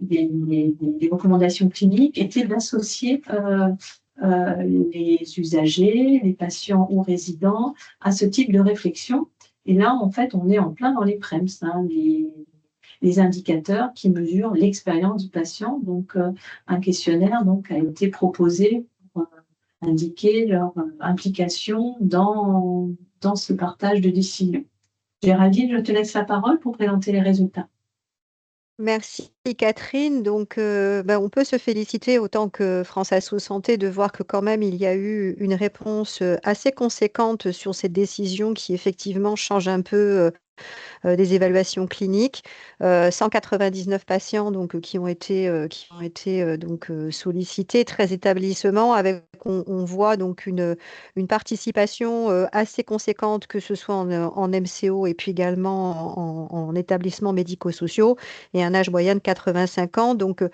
des recommandations cliniques, était d'associer les usagers, les patients ou résidents à ce type de réflexion. Et là, en fait, on est en plein dans les PREMS, les indicateurs qui mesurent l'expérience du patient. Donc, un questionnaire a été proposé pour indiquer leur implication dans ce partage de décision. Géraldine, je te laisse la parole pour présenter les résultats. Merci Catherine. Donc, on peut se féliciter autant que France Asso Santé de voir que quand même il y a eu une réponse assez conséquente sur cette décision qui effectivement change un peu des évaluations cliniques. 199 patients qui ont été sollicités, 13 établissements, avec on voit donc une participation assez conséquente, que ce soit en MCO et puis également en établissements médico-sociaux, et un âge moyen de 85 ans. Donc,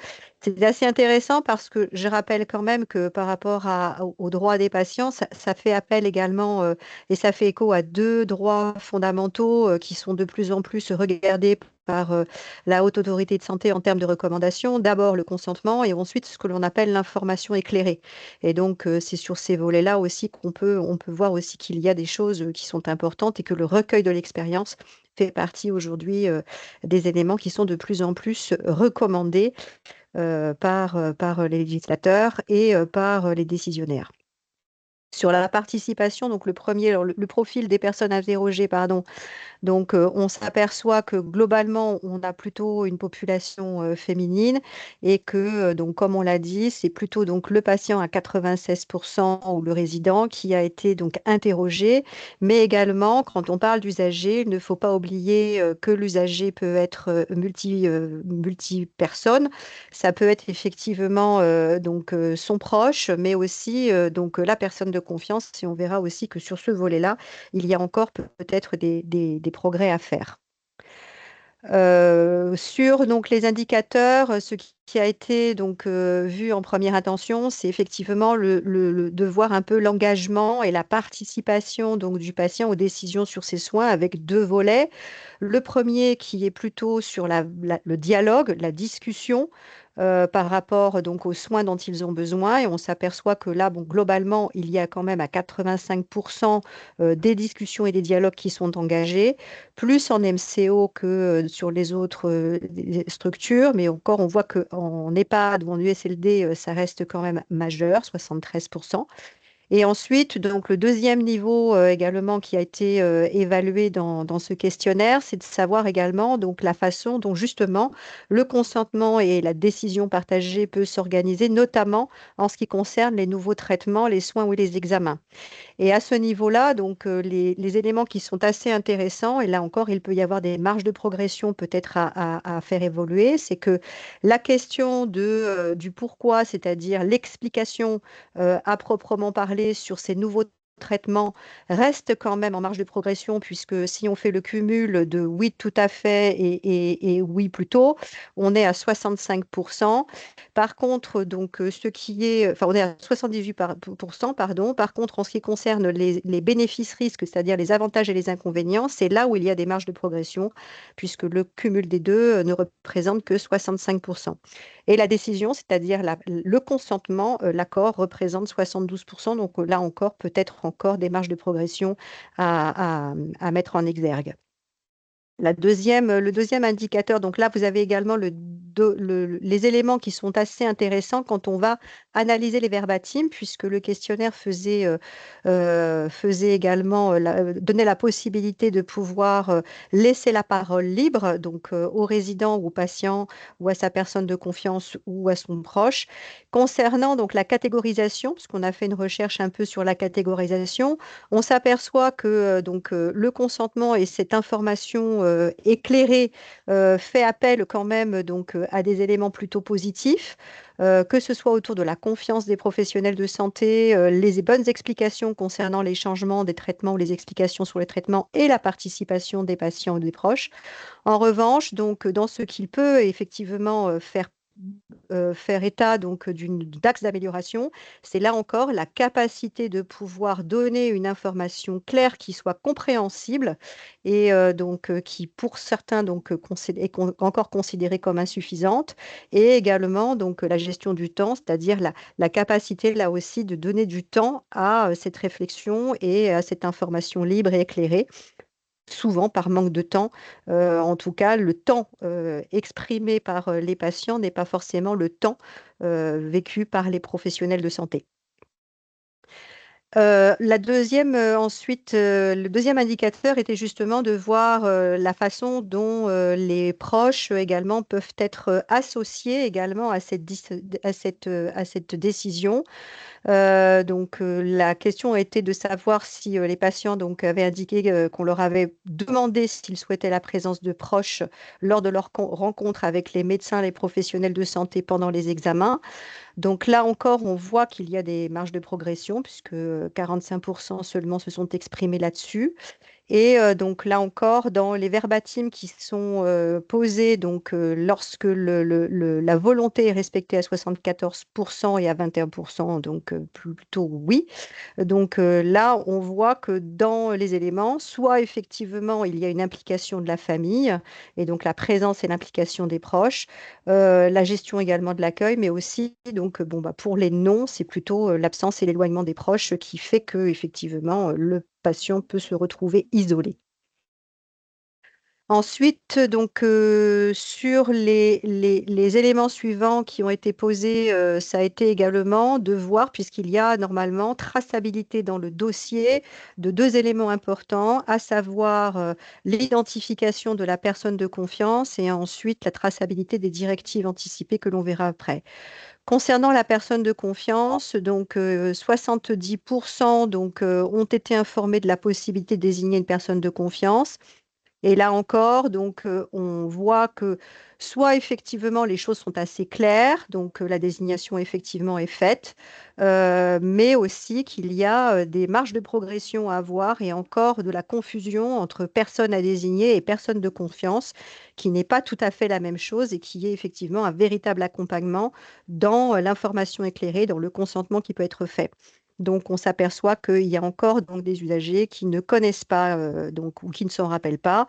c'est assez intéressant parce que je rappelle quand même que par rapport aux droits des patients, ça fait appel également et ça fait écho à 2 droits fondamentaux qui sont de plus en plus regardés par la Haute Autorité de Santé en termes de recommandations. D'abord le consentement et ensuite ce que l'on appelle l'information éclairée. Et donc c'est sur ces volets-là aussi on peut voir aussi qu'il y a des choses qui sont importantes et que le recueil de l'expérience fait partie aujourd'hui des éléments qui sont de plus en plus recommandés par les législateurs et par les décisionnaires. Sur la participation, donc le profil des personnes interrogées, pardon. Donc, on s'aperçoit que globalement, on a plutôt une population féminine et que, donc, comme on l'a dit, c'est plutôt donc le patient à 96% ou le résident qui a été donc interrogé. Mais également, quand on parle d'usager, il ne faut pas oublier que l'usager peut être multi-personnes. Ça peut être effectivement son proche, mais aussi donc la personne de confiance. Et on verra aussi que sur ce volet-là, il y a encore peut-être des progrès à faire. Sur donc les indicateurs, ce qui a été donc vu en première intention, c'est effectivement de voir un peu l'engagement et la participation donc du patient aux décisions sur ses soins, avec 2 volets. Le premier qui est plutôt sur le dialogue, la discussion par rapport donc aux soins dont ils ont besoin, et on s'aperçoit que là, globalement, il y a quand même à 85% des discussions et des dialogues qui sont engagés, plus en MCO que sur les autres structures, mais encore on voit qu'en EHPAD ou en USLD, ça reste quand même majeur, 73%. Et ensuite, donc le deuxième niveau également qui a été évalué dans ce questionnaire, c'est de savoir également donc la façon dont justement le consentement et la décision partagée peut s'organiser, notamment en ce qui concerne les nouveaux traitements, les soins ou les examens. Et à ce niveau-là, donc les éléments qui sont assez intéressants, et là encore, il peut y avoir des marges de progression peut-être à faire évoluer, c'est que la question du pourquoi, c'est-à-dire l'explication à proprement parler sur ces nouveaux traitement restent quand même en marge de progression, puisque si on fait le cumul de oui tout à fait et oui plutôt, on est à 65%. Par contre, donc, on est à 78%, pardon. Par contre, en ce qui concerne les bénéfices-risques, c'est-à-dire les avantages et les inconvénients, c'est là où il y a des marges de progression, puisque le cumul des deux ne représente que 65%. Et la décision, c'est-à-dire le consentement, l'accord représente 72%. Donc là encore, peut-être encore des marges de progression à mettre en exergue. Le deuxième indicateur, donc là, vous avez également les éléments qui sont assez intéressants quand on va analyser les verbatims, puisque le questionnaire faisait également, donnait la possibilité de pouvoir laisser la parole libre, donc au résident ou au patient ou à sa personne de confiance ou à son proche. Concernant donc la catégorisation, puisqu'on a fait une recherche un peu sur la catégorisation, on s'aperçoit que le consentement et cette information éclairée fait appel quand même à des éléments plutôt positifs, que ce soit autour de la confiance des professionnels de santé, les bonnes explications concernant les changements des traitements ou les explications sur les traitements et la participation des patients ou des proches. En revanche, donc, dans ce qu'il peut effectivement faire état d'axe d'amélioration, c'est là encore la capacité de pouvoir donner une information claire qui soit compréhensible et qui pour certains est encore considérée comme insuffisante, et également la gestion du temps, c'est-à-dire la capacité là aussi de donner du temps à cette réflexion et à cette information libre et éclairée. Souvent, par manque de temps, en tout cas, le temps exprimé par les patients n'est pas forcément le temps vécu par les professionnels de santé. Le deuxième indicateur était justement de voir la façon dont les proches également peuvent être associés également à cette décision. La question était de savoir si les patients avaient indiqué qu'on leur avait demandé s'ils souhaitaient la présence de proches lors de leur rencontre avec les médecins, les professionnels de santé pendant les examens. Donc là encore, on voit qu'il y a des marges de progression, puisque 45% seulement se sont exprimés là-dessus. Et donc là encore, dans les verbatims qui sont posés, lorsque la volonté est respectée à 74% et à 21%, plutôt oui. Là, on voit que dans les éléments, soit effectivement, il y a une implication de la famille, et donc la présence et l'implication des proches, la gestion également de l'accueil, mais aussi, pour les non, c'est plutôt l'absence et l'éloignement des proches qui fait que, effectivement, le patient peut se retrouver isolé. Ensuite, sur les éléments suivants qui ont été posés, ça a été également de voir, puisqu'il y a normalement traçabilité dans le dossier de 2 éléments importants, à savoir, l'identification de la personne de confiance et ensuite la traçabilité des directives anticipées que l'on verra après. Concernant la personne de confiance, 70% ont été informés de la possibilité de désigner une personne de confiance. Et là encore, on voit que soit effectivement les choses sont assez claires, la désignation effectivement est faite, mais aussi qu'il y a des marges de progression à avoir et encore de la confusion entre personne à désigner et personne de confiance, qui n'est pas tout à fait la même chose et qui est effectivement un véritable accompagnement dans l'information éclairée, dans le consentement qui peut être fait. Donc, on s'aperçoit qu'il y a encore des usagers qui ne connaissent pas ou qui ne s'en rappellent pas.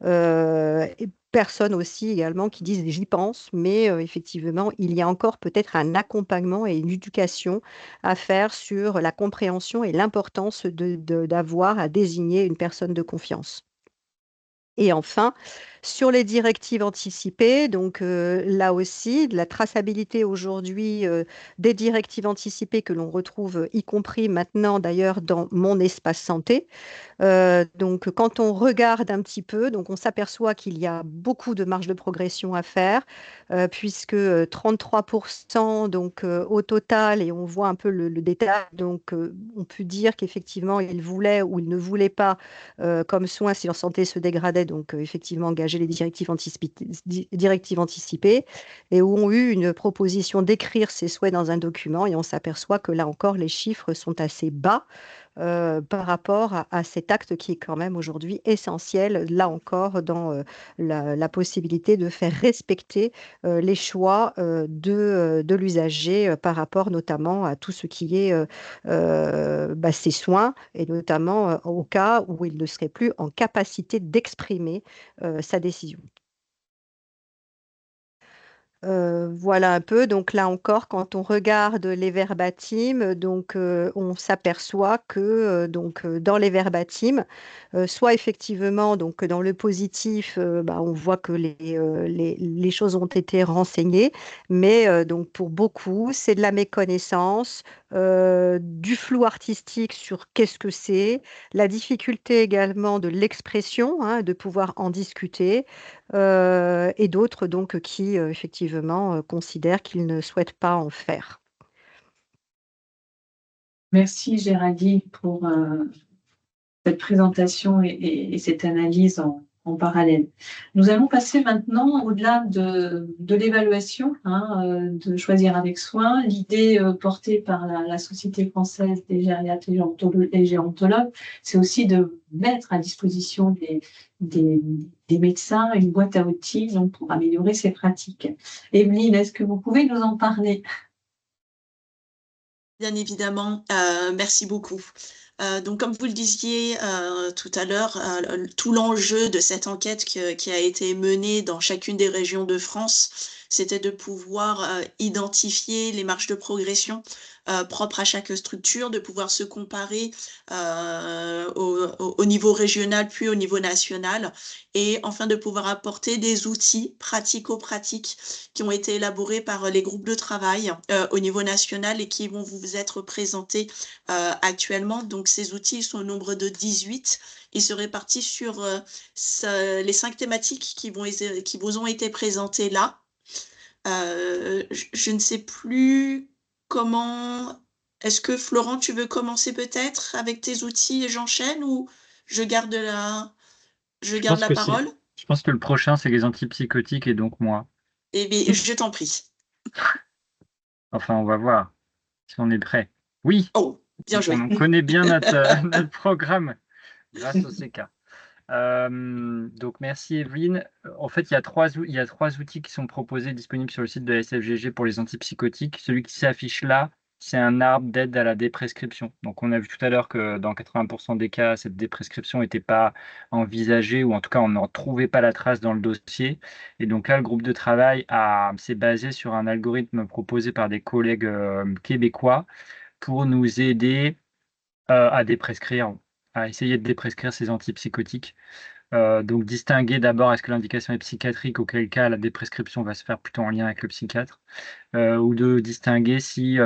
Et personnes aussi également qui disent j'y pense, mais effectivement, il y a encore peut-être un accompagnement et une éducation à faire sur la compréhension et l'importance d'avoir à désigner une personne de confiance. Et enfin, sur les directives anticipées, là aussi, de la traçabilité aujourd'hui des directives anticipées que l'on retrouve, y compris maintenant d'ailleurs dans mon espace santé. Quand on regarde un petit peu, on s'aperçoit qu'il y a beaucoup de marge de progression à faire, puisque 33% au total, et on voit un peu le détail, on peut dire qu'effectivement, ils voulaient ou ils ne voulaient pas, comme soin si leur santé se dégradait, effectivement engager les directives anticipées, et où ont eu une proposition d'écrire ces souhaits dans un document, et on s'aperçoit que là encore, les chiffres sont assez bas. par rapport à cet acte qui est quand même aujourd'hui essentiel, là encore, dans la possibilité de faire respecter les choix de l'usager par rapport notamment à tout ce qui est ses soins, et notamment au cas où il ne serait plus en capacité d'exprimer sa décision. Voilà un peu. Donc là encore, quand on regarde les verbatims, donc on s'aperçoit que dans les verbatims, soit effectivement donc dans le positif, on voit que les choses ont été renseignées, mais donc pour beaucoup, c'est de la méconnaissance, du flou artistique sur qu'est-ce que c'est, la difficulté également de l'expression, hein, de pouvoir en discuter, et d'autres donc qui, effectivement, considèrent qu'ils ne souhaitent pas en faire. Merci Géraldine pour cette présentation et cette analyse en parallèle. Nous allons passer maintenant au-delà de l'évaluation, de choisir avec soin. L'idée portée par la Société française des gériatres et gérontologues, c'est aussi de mettre à disposition des médecins une boîte à outils donc, pour améliorer ces pratiques. Evelyne, est-ce que vous pouvez nous en parler? Bien évidemment, merci beaucoup. Donc, comme vous le disiez tout à l'heure, tout l'enjeu de cette enquête qui a été menée dans chacune des régions de France, c'était de pouvoir identifier les marges de progression propres à chaque structure, de pouvoir se comparer au niveau régional puis au niveau national, et enfin de pouvoir apporter des outils pratico-pratiques qui ont été élaborés par les groupes de travail au niveau national et qui vont vous être présentés actuellement. Donc, ces outils sont au nombre de 18. Ils se répartissent sur les 5 thématiques qui vous ont été présentées là. Je ne sais plus comment... Est-ce que Florent, tu veux commencer peut-être avec tes outils et j'enchaîne, ou je garde la parole? Je pense que le prochain, c'est les antipsychotiques et donc moi. Eh bien, je t'en prie. Enfin, on va voir si on est prêt. Oui, Oh, bien joué. on connaît bien notre programme grâce au CK. Donc merci Evelyne. En fait, il y a trois outils qui sont proposés, disponibles sur le site de la SFGG pour les antipsychotiques. Celui qui s'affiche là, c'est un arbre d'aide à la déprescription. Donc on a vu tout à l'heure que dans 80% des cas, cette déprescription n'était pas envisagée, ou en tout cas on n'en trouvait pas la trace dans le dossier. Et donc là, le groupe de travail s'est basé sur un algorithme proposé par des collègues québécois pour nous aider à essayer de déprescrire ces antipsychotiques. Donc distinguer d'abord, est-ce que l'indication est psychiatrique, auquel cas la déprescription va se faire plutôt en lien avec le psychiatre, ou de distinguer si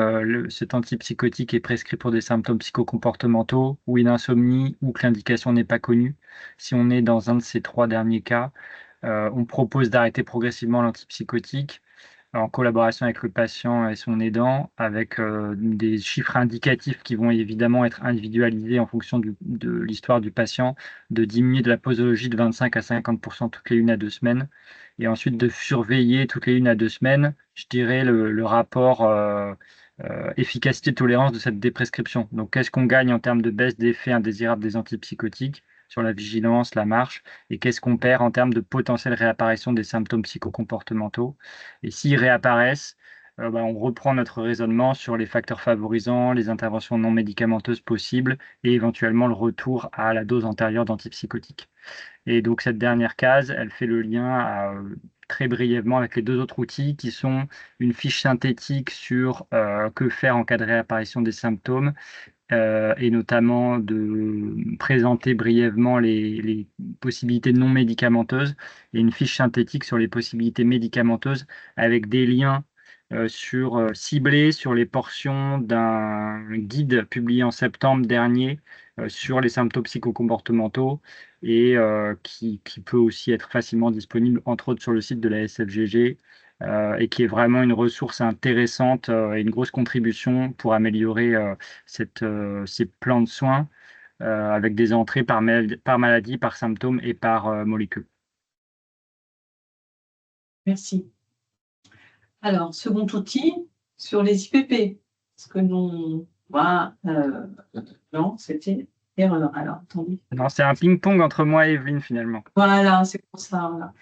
cet antipsychotique est prescrit pour des symptômes psychocomportementaux ou une insomnie, ou que l'indication n'est pas connue. Si on est dans un de ces 3 derniers cas, on propose d'arrêter progressivement l'antipsychotique en collaboration avec le patient et son aidant, avec des chiffres indicatifs qui vont évidemment être individualisés en fonction de l'histoire du patient, de diminuer de la posologie de 25 à 50% toutes les 1 à 2 semaines, et ensuite de surveiller toutes les 1 à 2 semaines, je dirais, le rapport efficacité-tolérance de cette déprescription. Donc, qu'est-ce qu'on gagne en termes de baisse d'effets indésirables des antipsychotiques sur la vigilance, la marche, et qu'est-ce qu'on perd en termes de potentielle réapparition des symptômes psychocomportementaux. Et s'ils réapparaissent, on reprend notre raisonnement sur les facteurs favorisants, les interventions non médicamenteuses possibles, et éventuellement le retour à la dose antérieure d'antipsychotiques. Et donc cette dernière case, elle fait le lien très brièvement avec les 2 autres outils, qui sont une fiche synthétique sur que faire en cas de réapparition des symptômes, et notamment de présenter brièvement les possibilités non médicamenteuses, et une fiche synthétique sur les possibilités médicamenteuses, avec des liens ciblés sur les portions d'un guide publié en septembre dernier sur les symptômes psychocomportementaux, et qui peut aussi être facilement disponible, entre autres, sur le site de la SFGG, et qui est vraiment une ressource intéressante et une grosse contribution pour améliorer ces plans de soins, avec des entrées par maladie, par symptômes et par molécule. Merci. Alors, second outil, sur les IPP, parce que Voilà, non, c'était erreur. Alors, attendez. Non, c'est un ping-pong entre moi et Evelyne finalement. Voilà, c'est pour ça. Voilà.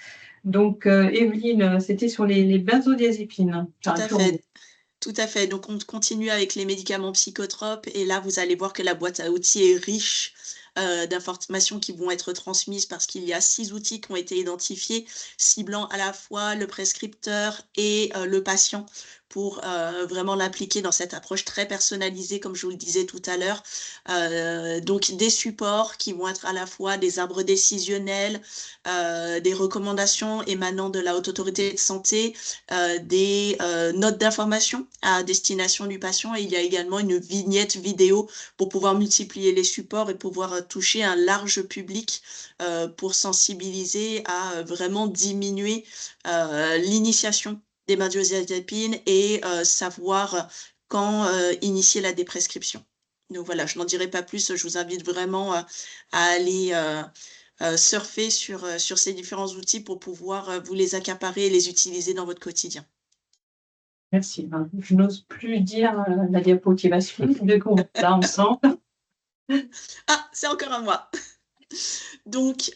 Donc, Evelyne, c'était sur les benzodiazépines. Tout à fait. Tout à fait. Donc, on continue avec les médicaments psychotropes et là, vous allez voir que la boîte à outils est riche d'informations qui vont être transmises parce qu'il y a 6 outils qui ont été identifiés, ciblant à la fois le prescripteur et le patient pour vraiment l'appliquer dans cette approche très personnalisée, comme je vous le disais tout à l'heure. Donc, des supports qui vont être à la fois des arbres décisionnels, des recommandations émanant de la Haute Autorité de Santé, des notes d'information à destination du patient et il y a également une vignette vidéo pour pouvoir multiplier les supports et pouvoir toucher un large public pour sensibiliser à vraiment diminuer l'initiation des benzodiazépines et savoir quand initier la déprescription. Donc voilà, je n'en dirai pas plus, je vous invite vraiment à aller surfer sur ces différents outils pour pouvoir vous les accaparer et les utiliser dans votre quotidien. Merci. Je n'ose plus dire la diapositive suivante, de qu'on là ensemble. Ah, c'est encore à moi. Donc,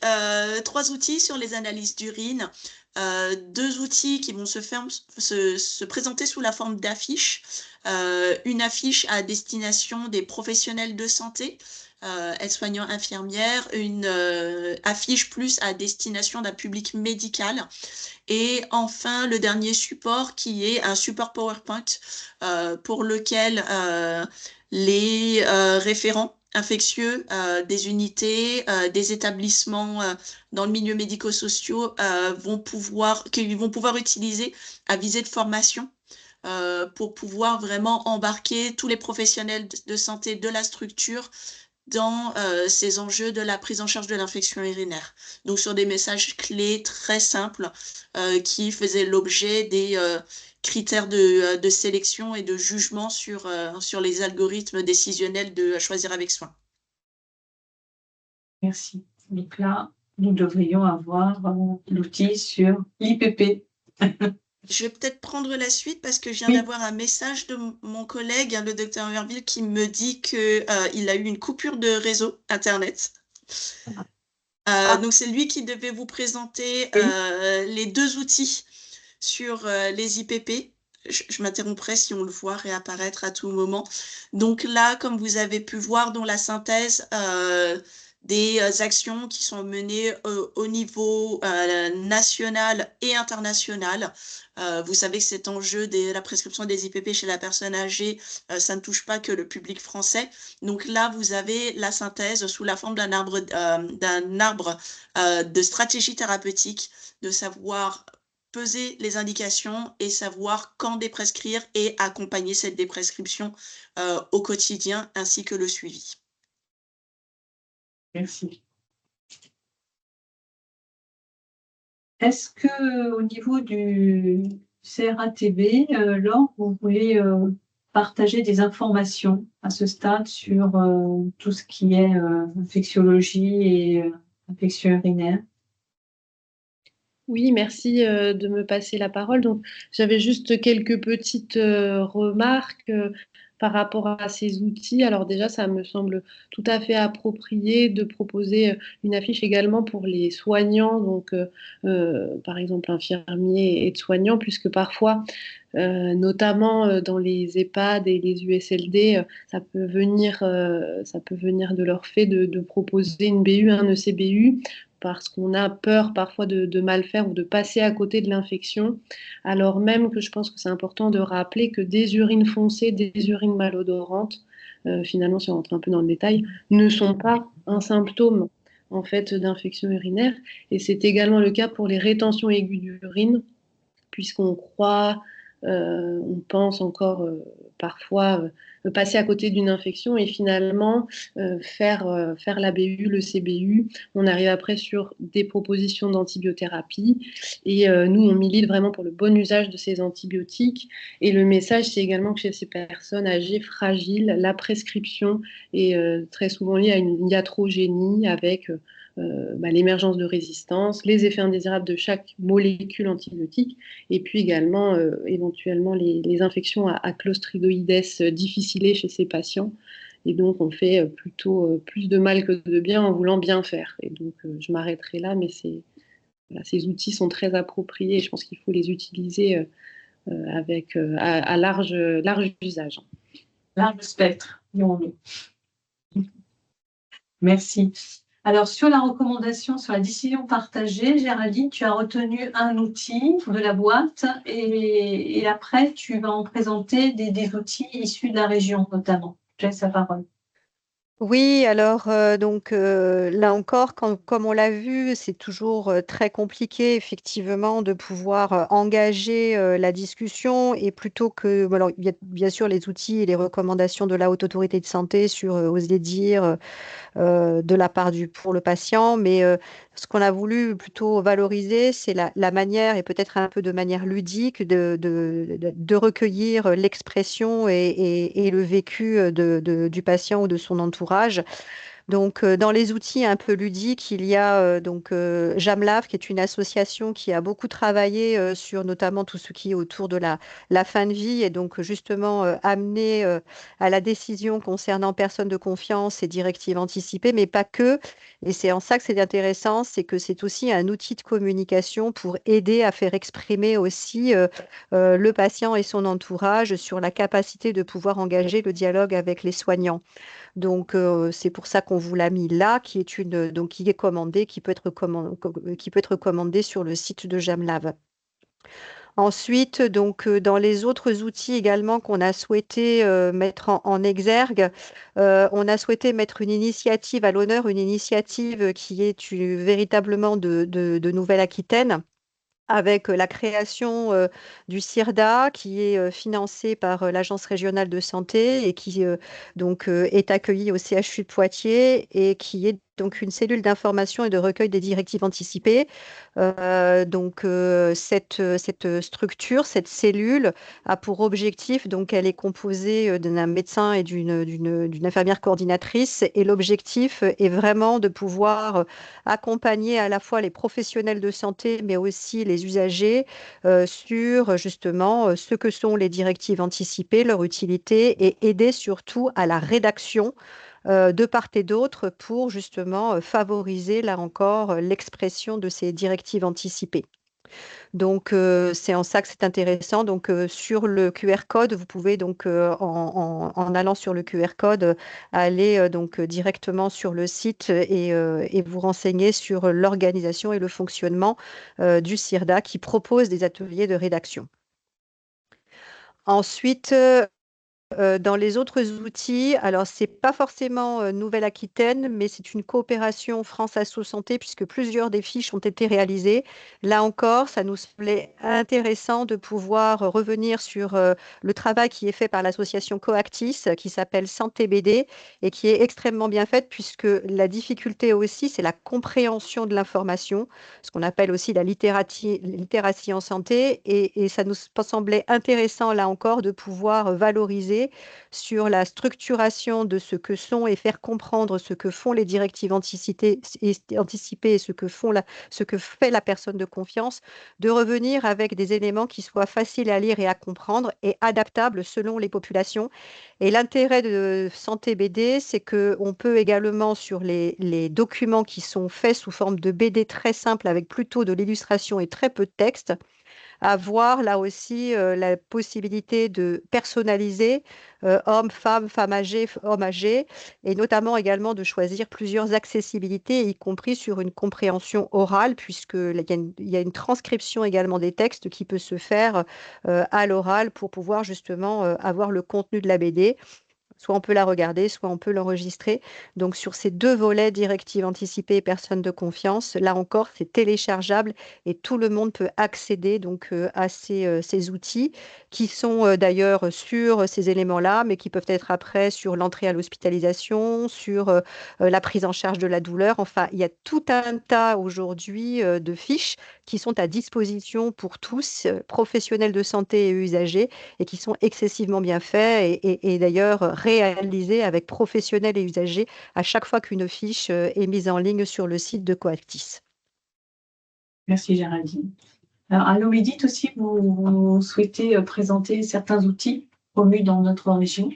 3 outils sur les analyses d'urine, 2 outils qui vont se présenter sous la forme d'affiches. Une affiche à destination des professionnels de santé, aides-soignants, infirmières, une affiche plus à destination d'un public médical. Et enfin, le dernier support qui est un support PowerPoint pour lequel les référents infectieux des unités, des établissements dans le milieu médico-social vont pouvoir utiliser à visée de formation pour pouvoir vraiment embarquer tous les professionnels de santé de la structure dans ces enjeux de la prise en charge de l'infection urinaire. Donc sur des messages clés très simples qui faisaient l'objet des critères de sélection et de jugement sur les algorithmes décisionnels de choisir avec soin. Merci. Donc là, nous devrions avoir l'outil sur l'IPP. Je vais peut-être prendre la suite parce que je viens d'avoir un message de mon collègue, le docteur Verville, qui me dit qu'il a eu une coupure de réseau Internet. Donc, c'est lui qui devait vous présenter les 2 outils sur les IPP. Je m'interromprai si on le voit réapparaître à tout moment. Donc là, comme vous avez pu voir dans la synthèse, des actions qui sont menées au niveau national et international. Vous savez que cet enjeu de la prescription des IPP chez la personne âgée, ça ne touche pas que le public français. Donc là, vous avez la synthèse sous la forme d'un arbre de stratégie thérapeutique, de savoir peser les indications et savoir quand déprescrire et accompagner cette déprescription au quotidien ainsi que le suivi. Merci. Est-ce que au niveau du CRATB, Laure, vous voulez partager des informations à ce stade sur tout ce qui est infectiologie et infection urinaire? Oui, merci de me passer la parole. Donc, j'avais juste quelques petites remarques par rapport à ces outils. Alors déjà, ça me semble tout à fait approprié de proposer une affiche également pour les soignants, donc par exemple infirmiers et aides-soignants, puisque parfois, notamment dans les EHPAD et les USLD, ça peut venir de leur fait de proposer une BU, un ECBU, parce qu'on a peur parfois de mal faire ou de passer à côté de l'infection, alors même que je pense que c'est important de rappeler que des urines foncées, des urines malodorantes, finalement, si on rentre un peu dans le détail, ne sont pas un symptôme en fait d'infection urinaire. Et c'est également le cas pour les rétentions aiguës d'urine, puisqu'on croit, on pense encore parfois passer à côté d'une infection et finalement faire la BU, le CBU. On arrive après sur des propositions d'antibiothérapie et nous, on milite vraiment pour le bon usage de ces antibiotiques. Et le message, c'est également que chez ces personnes âgées fragiles, la prescription est très souvent liée à une iatrogénie avec l'émergence de résistance, les effets indésirables de chaque molécule antibiotique, et puis également éventuellement les infections à clostridoïdes difficiles ficelé chez ces patients. Et donc, on fait plutôt plus de mal que de bien en voulant bien faire. Et donc, je m'arrêterai là, mais ces outils sont très appropriés. Je pense qu'il faut les utiliser avec à large usage. Large spectre, dirons-nous. Merci. Alors, sur la recommandation, sur la décision partagée, Géraldine, tu as retenu un outil de la boîte et après, tu vas en présenter des outils issus de la région, notamment. Je laisse la parole. Oui, alors là encore, comme on l'a vu, c'est toujours très compliqué effectivement de pouvoir engager la discussion et plutôt que, alors il y a bien sûr les outils et les recommandations de la Haute Autorité de Santé sur oser dire de la part pour le patient, mais ce qu'on a voulu plutôt valoriser, c'est la manière et peut-être un peu de manière ludique de recueillir l'expression et le vécu du patient ou de son entourage. Donc, dans les outils un peu ludiques, il y a Jamlav, qui est une association qui a beaucoup travaillé sur notamment tout ce qui est autour de la fin de vie et donc justement amener à la décision concernant personnes de confiance et directives anticipées, mais pas que. Et c'est en ça que c'est intéressant, c'est que c'est aussi un outil de communication pour aider à faire exprimer aussi le patient et son entourage sur la capacité de pouvoir engager le dialogue avec les soignants. Donc, c'est pour ça qu'on vous l'a mis là, qui est commandé, qui peut être commandé sur le site de Jamlav. Ensuite, donc, dans les autres outils également qu'on a souhaité mettre en exergue, on a souhaité mettre une initiative à l'honneur, une initiative qui est véritablement de Nouvelle-Aquitaine, avec la création du CIRDA, qui est financé par l'Agence régionale de santé et qui est accueilli au CHU de Poitiers et qui est donc une cellule d'information et de recueil des directives anticipées. Cette structure, cette cellule a pour objectif, donc elle est composée d'un médecin et d'une infirmière coordinatrice, et l'objectif est vraiment de pouvoir accompagner à la fois les professionnels de santé, mais aussi les usagers sur justement ce que sont les directives anticipées, leur utilité, et aider surtout à la rédaction de part et d'autre pour justement favoriser, là encore, l'expression de ces directives anticipées. Donc, c'est en ça que c'est intéressant. Donc, sur le QR code, vous pouvez donc, en allant sur le QR code, aller donc directement sur le site et vous renseigner sur l'organisation et le fonctionnement du CIRDA qui propose des ateliers de rédaction. Ensuite, dans les autres outils, alors c'est pas forcément Nouvelle-Aquitaine, mais c'est une coopération France Asso Santé puisque plusieurs des fiches ont été réalisées. Là encore, ça nous semblait intéressant de pouvoir revenir sur le travail qui est fait par l'association Coactis, qui s'appelle Santé BD et qui est extrêmement bien faite puisque la difficulté aussi, c'est la compréhension de l'information, ce qu'on appelle aussi la littératie en santé, et ça nous semblait intéressant là encore de pouvoir valoriser sur la structuration de ce que sont et faire comprendre ce que font les directives anticipées et ce que fait la personne de confiance, de revenir avec des éléments qui soient faciles à lire et à comprendre et adaptables selon les populations. Et l'intérêt de Santé BD, c'est qu'on peut également, sur les documents qui sont faits sous forme de BD très simple, avec plutôt de l'illustration et très peu de texte, avoir là aussi la possibilité de personnaliser hommes, femmes âgées, hommes âgés, et notamment également de choisir plusieurs accessibilités, y compris sur une compréhension orale, puisqu'il y a une transcription également des textes qui peut se faire à l'oral pour pouvoir justement avoir le contenu de la BD. Soit on peut la regarder, soit on peut l'enregistrer. Donc, sur ces deux volets, directives anticipées et personnes de confiance, là encore, c'est téléchargeable et tout le monde peut accéder donc à ces outils qui sont d'ailleurs sur ces éléments-là, mais qui peuvent être après sur l'entrée à l'hospitalisation, sur la prise en charge de la douleur. Enfin, il y a tout un tas aujourd'hui de fiches qui sont à disposition pour tous, professionnels de santé et usagers, et qui sont excessivement bien faits et d'ailleurs réalisés avec professionnels et usagers à chaque fois qu'une fiche est mise en ligne sur le site de Coactis. Merci Géraldine. Alors, à l'Omidite aussi, vous souhaitez présenter certains outils promus dans notre région.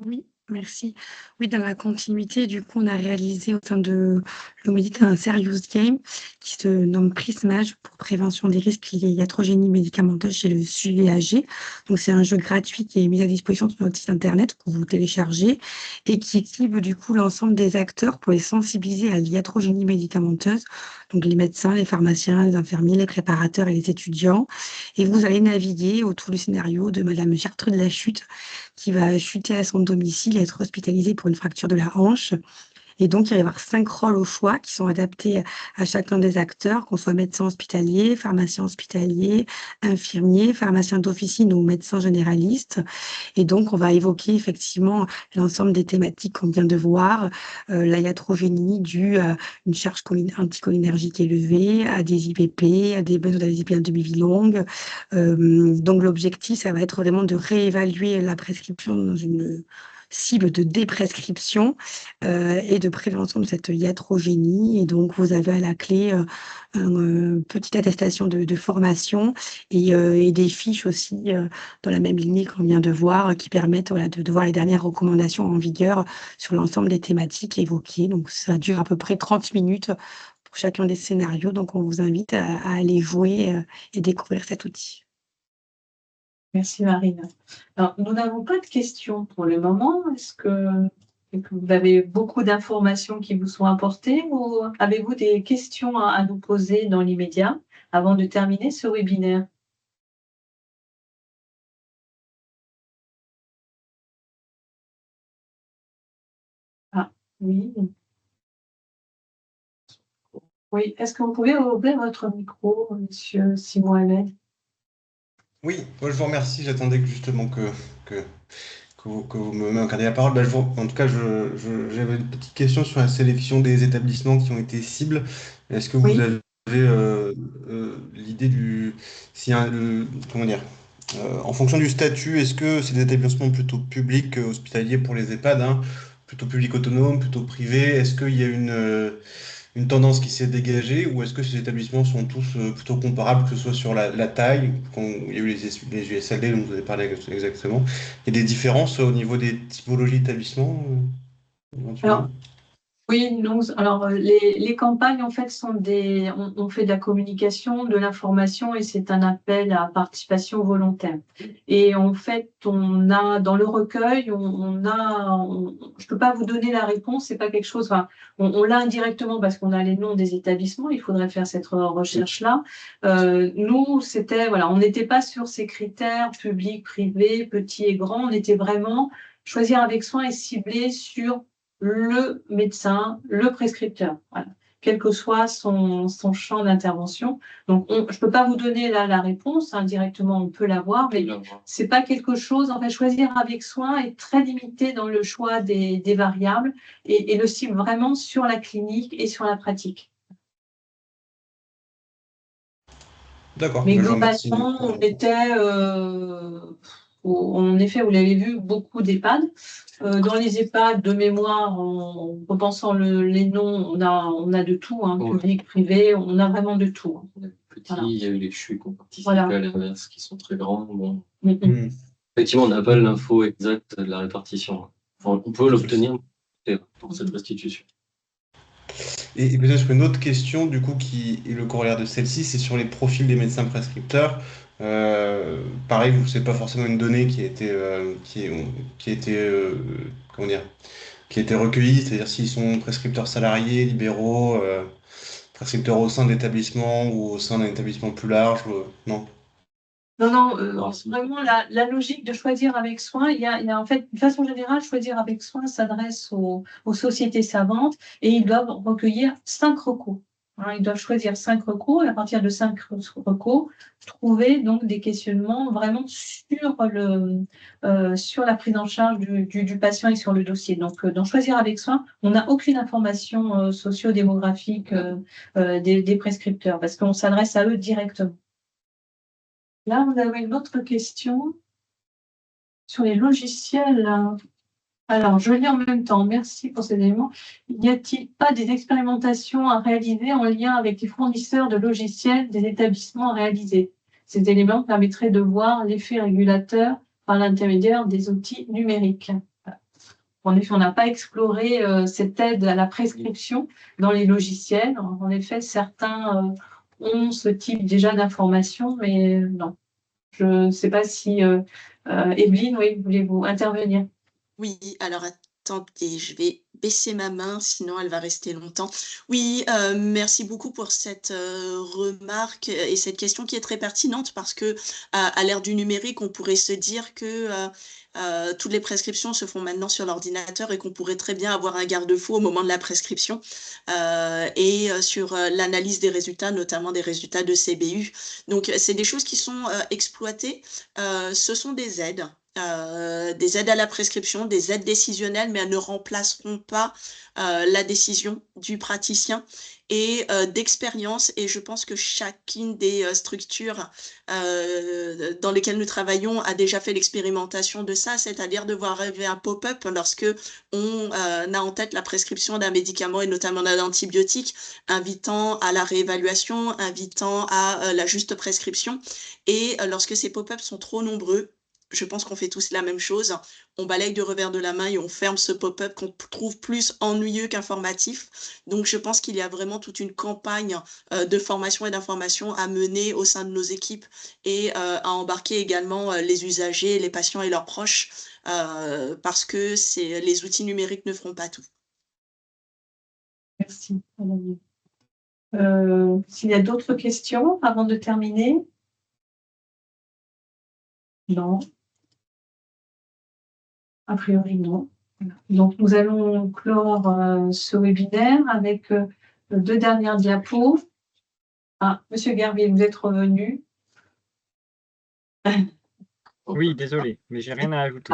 Oui, merci. Oui, dans la continuité, du coup, on a réalisé au sein de l'Omedit un serious game qui se nomme Prismage pour prévention des risques liés à iatrogénie médicamenteuse chez le sujet âgé. Donc, c'est un jeu gratuit qui est mis à disposition sur notre site internet que vous téléchargez et qui cible du coup l'ensemble des acteurs pour les sensibiliser à l'iatrogénie médicamenteuse. Donc, les médecins, les pharmaciens, les infirmiers, les préparateurs et les étudiants. Et vous allez naviguer autour du scénario de Madame Gertrude Lachute qui va chuter à son domicile et être hospitalisée pour une fracture de la hanche. Et donc, il va y avoir 5 rôles au choix qui sont adaptés à chacun des acteurs, qu'on soit médecin hospitalier, pharmacien hospitalier, infirmier, pharmacien d'officine ou médecin généraliste. Et donc, on va évoquer effectivement l'ensemble des thématiques qu'on vient de voir, la iatrogénie due à une charge anticholinergique élevée, à des IPP, à des benzodiazépines à demi-vie longue. Donc, l'objectif, ça va être vraiment de réévaluer la prescription dans une cible de déprescription et de prévention de cette iatrogénie. Et donc, vous avez à la clé une petite attestation de formation et des fiches aussi dans la même lignée qu'on vient de voir, qui permettent voilà, de voir les dernières recommandations en vigueur sur l'ensemble des thématiques évoquées. Donc, ça dure à peu près 30 minutes pour chacun des scénarios. Donc, on vous invite à aller jouer et découvrir cet outil. Merci Marine. Alors, nous n'avons pas de questions pour le moment. Est-ce que vous avez beaucoup d'informations qui vous sont apportées ou avez-vous des questions à nous poser dans l'immédiat avant de terminer ce webinaire? Ah, oui. Oui, est-ce que vous pouvez ouvrir votre micro, monsieur Simon Ahmed? Oui, moi je vous remercie. J'attendais justement que vous m'accordiez la parole. En tout cas, j'avais une petite question sur la sélection des établissements qui ont été cibles. Est-ce que vous Oui. avez l'idée comment dire, en fonction du statut, est-ce que c'est des établissements plutôt publics, hospitaliers pour les EHPAD, hein, plutôt public autonome, plutôt privé? Est-ce qu'il y a une tendance qui s'est dégagée ou est-ce que ces établissements sont tous plutôt comparables, que ce soit sur la taille, il y a eu les USLD dont vous avez parlé exactement, il y a des différences au niveau des typologies d'établissements éventuellement? Alors, oui, alors les campagnes en fait sont on fait de la communication, de l'information et c'est un appel à participation volontaire. Et en fait, on a dans le recueil, je peux pas vous donner la réponse, c'est pas quelque chose. Enfin, on l'a indirectement parce qu'on a les noms des établissements. Il faudrait faire cette recherche-là. Nous, c'était voilà, on n'était pas sur ces critères public, privé, petit et grand. On était vraiment choisir avec soin et cibler sur le médecin, le prescripteur, voilà, quel que soit son champ d'intervention. Donc, je ne peux pas vous donner là la réponse, directement on peut l'avoir, mais c'est pas quelque chose, en fait, choisir avec soin est très limité dans le choix des variables et le cible vraiment sur la clinique et sur la pratique. D'accord, Mais je vous remercie. globalement, on était, en effet, vous l'avez vu, beaucoup d'EHPAD. Dans les EHPAD, de mémoire, en repensant les noms, on a de tout, hein, Ouais. public, privé, on a vraiment de tout. Petit, Voilà. il y a eu les CHU qui ont participé Voilà. à l'inverse, qui sont très grands. Bon. Mm-hmm. Effectivement, on n'a pas l'info exacte de la répartition. Enfin, on peut l'obtenir pour cette restitution. Et peut-être une autre question, du coup, qui est le corollaire de celle-ci, c'est sur les profils des médecins prescripteurs. Pareil, c'est pas forcément une donnée qui a été comment dire, qui a été recueillie, c'est-à-dire s'ils sont prescripteurs salariés, libéraux, prescripteurs au sein d'établissements ou au sein d'un établissement plus large, non? Non, vraiment la logique de choisir avec soin, il y a en fait, de façon générale, choisir avec soin s'adresse aux sociétés savantes et ils doivent recueillir 5 recours. Hein, ils doivent choisir 5 recours et à partir de 5 recours, trouver donc des questionnements vraiment sur la prise en charge du patient et sur le dossier. Donc, dans choisir avec soin, on n'a aucune information socio-démographique des prescripteurs parce qu'on s'adresse à eux directement. Là, on avait une autre question sur les logiciels. Alors, je lis en même temps. Merci pour ces éléments. Y a-t-il pas des expérimentations à réaliser en lien avec les fournisseurs de logiciels des établissements à réaliser? Ces éléments permettraient de voir l'effet régulateur par l'intermédiaire des outils numériques. En effet, on n'a pas exploré cette aide à la prescription dans les logiciels. En effet, certains ont ce type déjà d'information, mais non. Je ne sais pas si Evelyne, oui, voulez-vous intervenir? Oui, alors attendez, je vais baisser ma main, sinon elle va rester longtemps. Oui, merci beaucoup pour cette remarque et cette question qui est très pertinente parce que à l'ère du numérique, on pourrait se dire que toutes les prescriptions se font maintenant sur l'ordinateur et qu'on pourrait très bien avoir un garde-fou au moment de la prescription et sur l'analyse des résultats, notamment des résultats de CBU. Donc, c'est des choses qui sont exploitées. Ce sont des aides à la prescription, des aides décisionnelles, mais elles ne remplaceront pas la décision du praticien et d'expérience. Et je pense que chacune des structures dans lesquelles nous travaillons a déjà fait l'expérimentation de ça, c'est-à-dire de voir arriver un pop-up lorsque on a en tête la prescription d'un médicament et notamment d'un antibiotique, invitant à la réévaluation, invitant à la juste prescription. Et lorsque ces pop-ups sont trop nombreux, je pense qu'on fait tous la même chose. On balaye du revers de la main et on ferme ce pop-up qu'on trouve plus ennuyeux qu'informatif. Donc, je pense qu'il y a vraiment toute une campagne de formation et d'information à mener au sein de nos équipes et à embarquer également les usagers, les patients et leurs proches parce que les outils numériques ne feront pas tout. Merci. S'il y a d'autres questions avant de terminer? Non. A priori, non. Donc, nous allons clore ce webinaire avec 2 dernières diapos. Ah, Monsieur Gerbier, vous êtes revenu. Oui, désolé, mais j'ai rien à ajouter.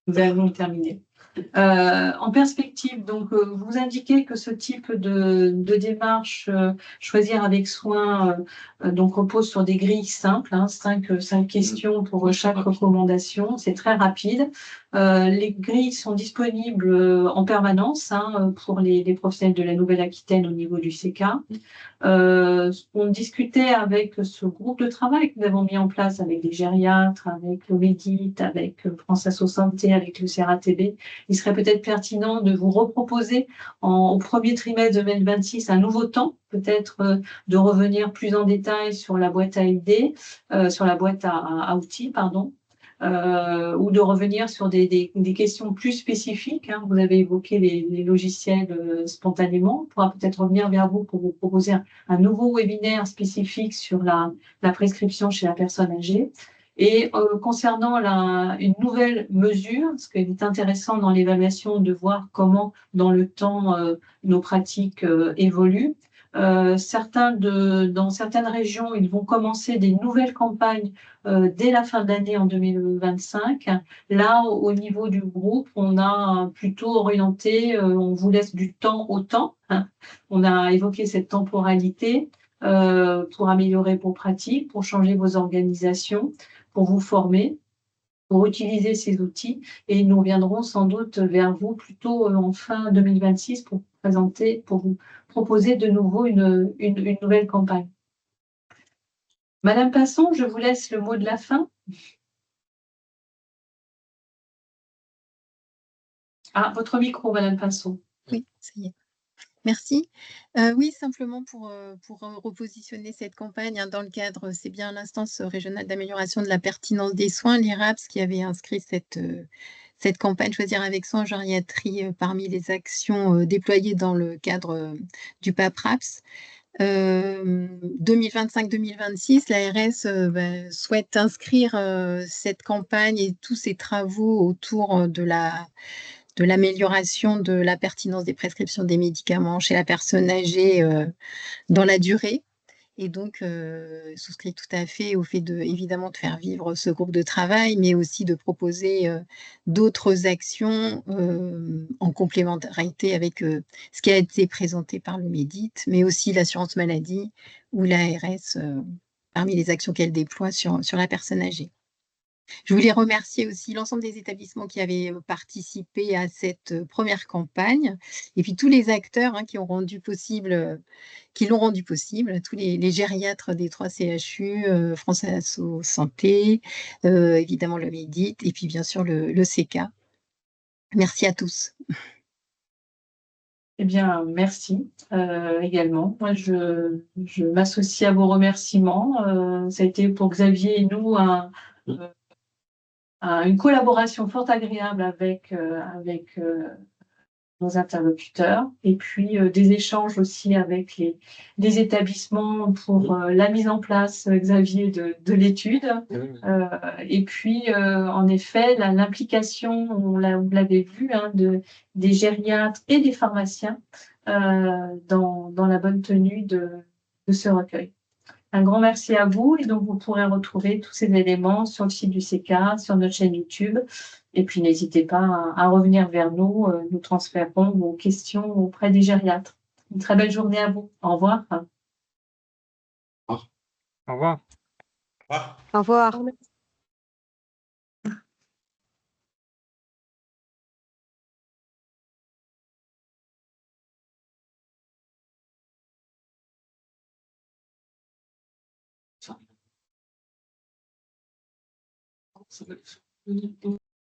Nous allons terminer. En perspective, donc, vous indiquez que ce type de démarche, choisir avec soin, donc repose sur des grilles simples, 5 questions pour chaque recommandation. C'est très rapide. Les grilles sont disponibles en permanence pour les professionnels de la Nouvelle-Aquitaine au niveau du CK. On discutait avec ce groupe de travail que nous avons mis en place avec des gériatres, avec le Médit, avec France Asso Santé, avec le CRATB. Il serait peut-être pertinent de vous reproposer au premier trimestre 2026 un nouveau temps, peut-être de revenir plus en détail sur la boîte à idées, sur la boîte à outils, pardon. Ou de revenir sur des questions plus spécifiques. Vous avez évoqué les logiciels spontanément. On pourra peut-être revenir vers vous pour vous proposer un nouveau webinaire spécifique sur la prescription chez la personne âgée. Et concernant une nouvelle mesure, parce qu'il est intéressant dans l'évaluation de voir comment dans le temps nos pratiques évoluent. Dans certaines régions, ils vont commencer des nouvelles campagnes dès la fin de l'année en 2025. Là, au niveau du groupe, on a plutôt orienté, on vous laisse du temps au temps. On a évoqué cette temporalité pour améliorer vos pratiques, pour changer vos organisations, pour vous former, pour utiliser ces outils. Et nous reviendrons sans doute vers vous plutôt en fin 2026 pour vous proposer de nouveau une nouvelle campagne. Madame Passon, je vous laisse le mot de la fin. Ah, votre micro, Madame Passon. Oui, ça y est. Merci. Oui, simplement pour repositionner cette campagne dans le cadre, c'est bien l'instance régionale d'amélioration de la pertinence des soins, l'IRAPS, qui avait inscrit cette campagne Choisir avec soin en gériatrie parmi les actions déployées dans le cadre du PAPRAPS. 2025-2026, l'ARS souhaite inscrire cette campagne et tous ces travaux autour de l'amélioration de la pertinence des prescriptions des médicaments chez la personne âgée dans la durée. Et donc, souscrit tout à fait au fait évidemment de faire vivre ce groupe de travail, mais aussi de proposer d'autres actions en complémentarité avec ce qui a été présenté par le Médit, mais aussi l'assurance maladie ou l'ARS parmi les actions qu'elle déploie sur la personne âgée. Je voulais remercier aussi l'ensemble des établissements qui avaient participé à cette première campagne et puis tous les acteurs qui l'ont rendu possible, tous les gériatres des 3 CHU, France Asso Santé, évidemment le Médit et puis bien sûr le CK. Merci à tous. Eh bien, merci également. Moi, je m'associe à vos remerciements. Ça a été pour Xavier et nous une collaboration fort agréable avec nos interlocuteurs et puis des échanges aussi avec les établissements pour la mise en place, Xavier, de l'étude. Et puis, en effet, l'implication, vous l'avez vu, hein, des gériatres et des pharmaciens dans la bonne tenue de ce recueil. Un grand merci à vous et donc vous pourrez retrouver tous ces éléments sur le site du CK, sur notre chaîne YouTube. Et puis n'hésitez pas à revenir vers nous, nous transférerons vos questions auprès des gériatres. Une très belle journée à vous. Au revoir. Au revoir. Ah. Au revoir. Ça va.